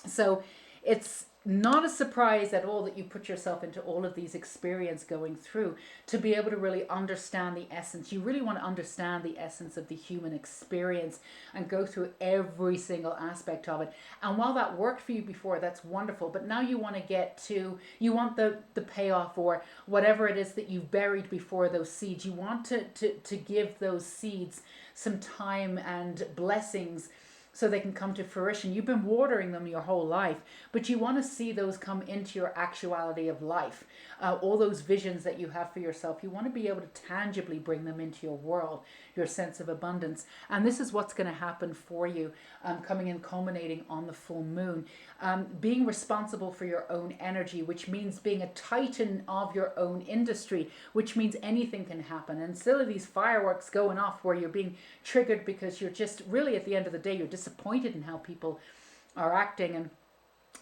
So it's not a surprise at all that you put yourself into all of these experiences going through to be able to really understand the essence. You really want to understand the essence of the human experience and go through every single aspect of it. And while that worked for you before, that's wonderful. But now you want to get to, you want the payoff, or whatever it is that you've buried before, those seeds. You want to give those seeds some time and blessings so they can come to fruition. You've been watering them your whole life, but you want to see those come into your actuality of life. All those visions that you have for yourself, you want to be able to tangibly bring them into your world, your sense of abundance. And this is what's going to happen for you, coming and culminating on the full moon. Being responsible for your own energy, which means being a titan of your own industry, which means anything can happen. And still these fireworks going off where you're being triggered because you're just really, at the end of the day, you're disappointed in how people are acting.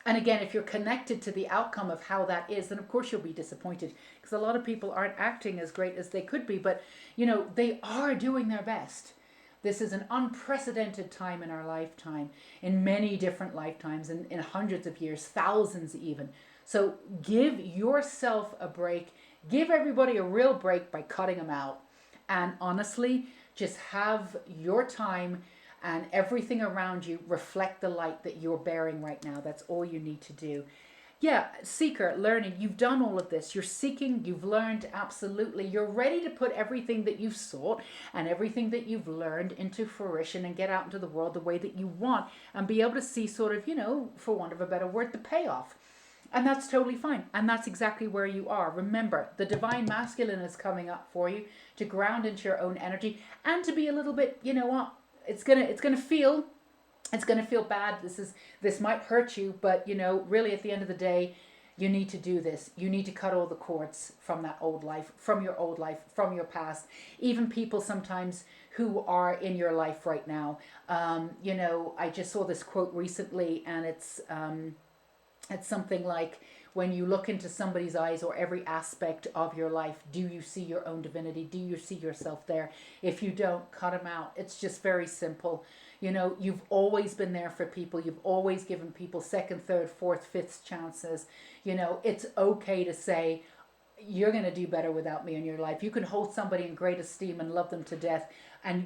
And again, if you're connected to the outcome of how that is, then of course you'll be disappointed, because a lot of people aren't acting as great as they could be, but they are doing their best. This is an unprecedented time in our lifetime, in many different lifetimes, in hundreds of years, thousands even. So give yourself a break. Give everybody a real break by cutting them out. And honestly, just have your time and everything around you reflect the light that you're bearing right now. That's all you need to do. Seeker, learning, you've done all of this. You're seeking, you've learned, absolutely. You're ready to put everything that you've sought and everything that you've learned into fruition and get out into the world the way that you want and be able to see sort of, for want of a better word, the payoff. And that's totally fine. And that's exactly where you are. Remember, the divine masculine is coming up for you to ground into your own energy and to be a little bit, it's gonna feel bad. This might hurt you, but really at the end of the day, you need to do this. You need to cut all the cords from that old life, from your old life, from your past. Even people sometimes who are in your life right now. I just saw this quote recently, and it's It's something like, when you look into somebody's eyes or every aspect of your life, do you see your own divinity? Do you see yourself there? If you don't, cut them out. It's just very simple. You know, you've always been there for people. You've always given people second, third, fourth, fifth chances. You know, it's okay to say, you're going to do better without me in your life. You can hold somebody in great esteem and love them to death,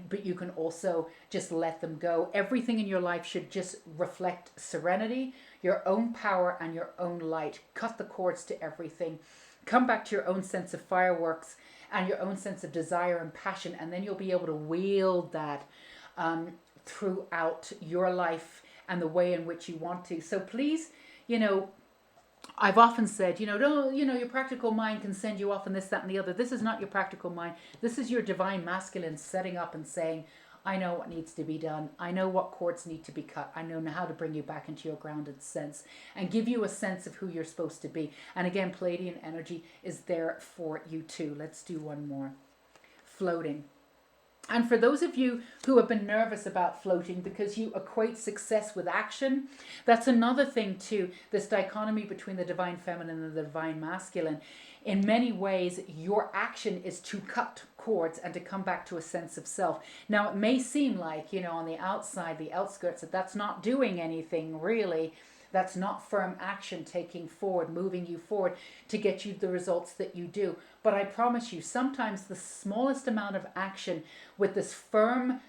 but you can also just let them go. Everything in your life should just reflect serenity, your own power, and your own light. Cut the cords to everything. Come back to your own sense of fireworks and your own sense of desire and passion, and then you'll be able to wield that throughout your life and the way in which you want to. So please, you know, I've often said, don't, your practical mind can send you off on this, that, and the other. This is not your practical mind. This is your divine masculine setting up and saying, I know what needs to be done. I know what cords need to be cut. I know how to bring you back into your grounded sense and give you a sense of who you're supposed to be. And again, Palladian energy is there for you too. Let's do one more. Floating. And for those of you who have been nervous about floating because you equate success with action, that's another thing too, this dichotomy between the divine feminine and the divine masculine. In many ways, your action is to cut cords and to come back to a sense of self. Now, it may seem like, on the outside, the outskirts, that that's not doing anything really. That's not firm action taking forward, moving you forward to get you the results that you do. But I promise you, sometimes the smallest amount of action with this firm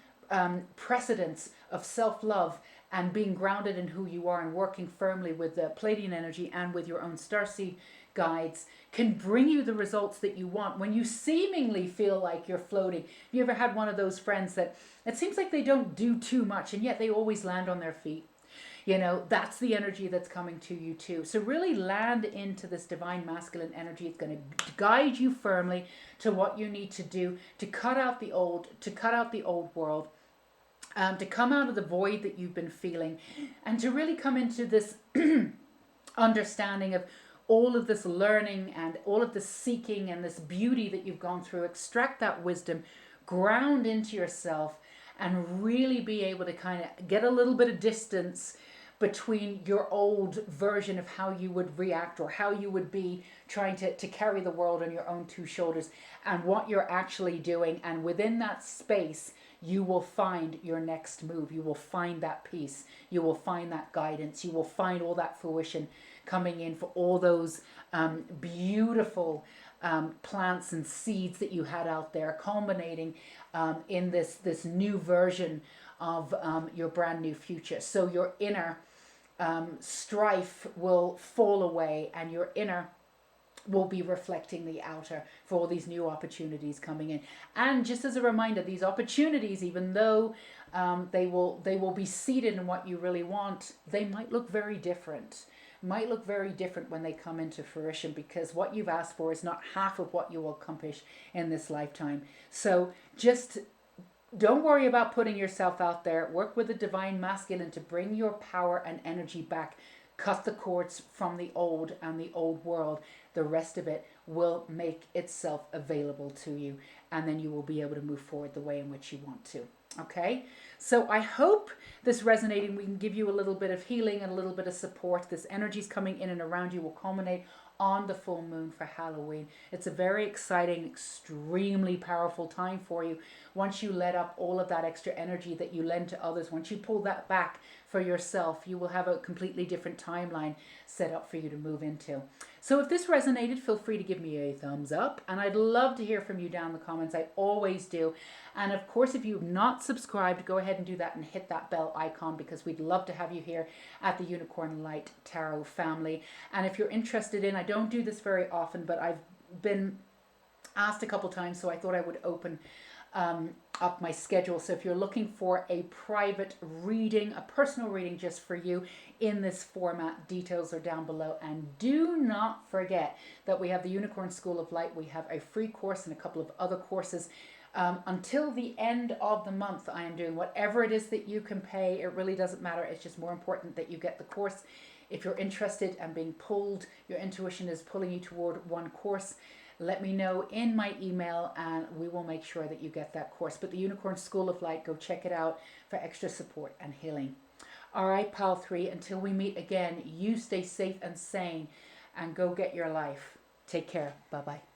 precedence of self-love and being grounded in who you are and working firmly with the Palladian energy and with your own starseed guides can bring you the results that you want when you seemingly feel like you're floating. Have you ever had one of those friends that it seems like they don't do too much and yet they always land on their feet? That's the energy that's coming to you too. So really land into this divine masculine energy. It's going to guide you firmly to what you need to do to cut out the old world, to come out of the void that you've been feeling, and to really come into this understanding of all of this learning and all of this seeking and this beauty that you've gone through. Extract that wisdom, ground into yourself, and really be able to kind of get a little bit of distance between your old version of how you would react or how you would be trying to carry the world on your own two shoulders and what you're actually doing. And within that space, you will find your next move. You will find that peace. You will find that guidance. You will find all that fruition coming in for all those beautiful plants and seeds that you had out there, culminating in this new version of your brand new future. So your inner strife will fall away and your inner will be reflecting the outer for all these new opportunities coming in. And just as a reminder, these opportunities, even though they will be seated in what you really want, they might look very different. When they come into fruition, because what you've asked for is not half of what you will accomplish in this lifetime. So just don't worry about putting yourself out there. Work with the divine masculine to bring your power and energy back. Cut the cords from the old and the old world. The rest of it will make itself available to you, and then you will be able to move forward the way in which you want to. Okay, so I hope this resonating. We can give you a little bit of healing and a little bit of support. This energy's coming in and around you will culminate on the full moon for Halloween. It's a very exciting, extremely powerful time for you. Once you let up all of that extra energy that you lend to others, once you pull that back for yourself, you will have a completely different timeline set up for you to move into. So if this resonated, feel free to give me a thumbs up, and I'd love to hear from you down in the comments. I always do. And of course, if you've not subscribed, go ahead and do that and hit that bell icon, because we'd love to have you here at the Unicorn Light Tarot family. And if you're interested in, I don't do this very often, but I've been asked a couple times, so I thought I would open up my schedule. So if you're looking for a private reading, a personal reading just for you in this format, details are down below. And do not forget that we have the Unicorn School of Light. We have a free course and a couple of other courses. Until the end of the month, I am doing whatever it is that you can pay. It really doesn't matter. It's just more important that you get the course. If you're interested and being pulled, your intuition is pulling you toward one course, let me know in my email and we will make sure that you get that course. But the Unicorn School of Light, go check it out for extra support and healing. All right, Pal 3, until we meet again, you stay safe and sane and go get your life. Take care. Bye bye.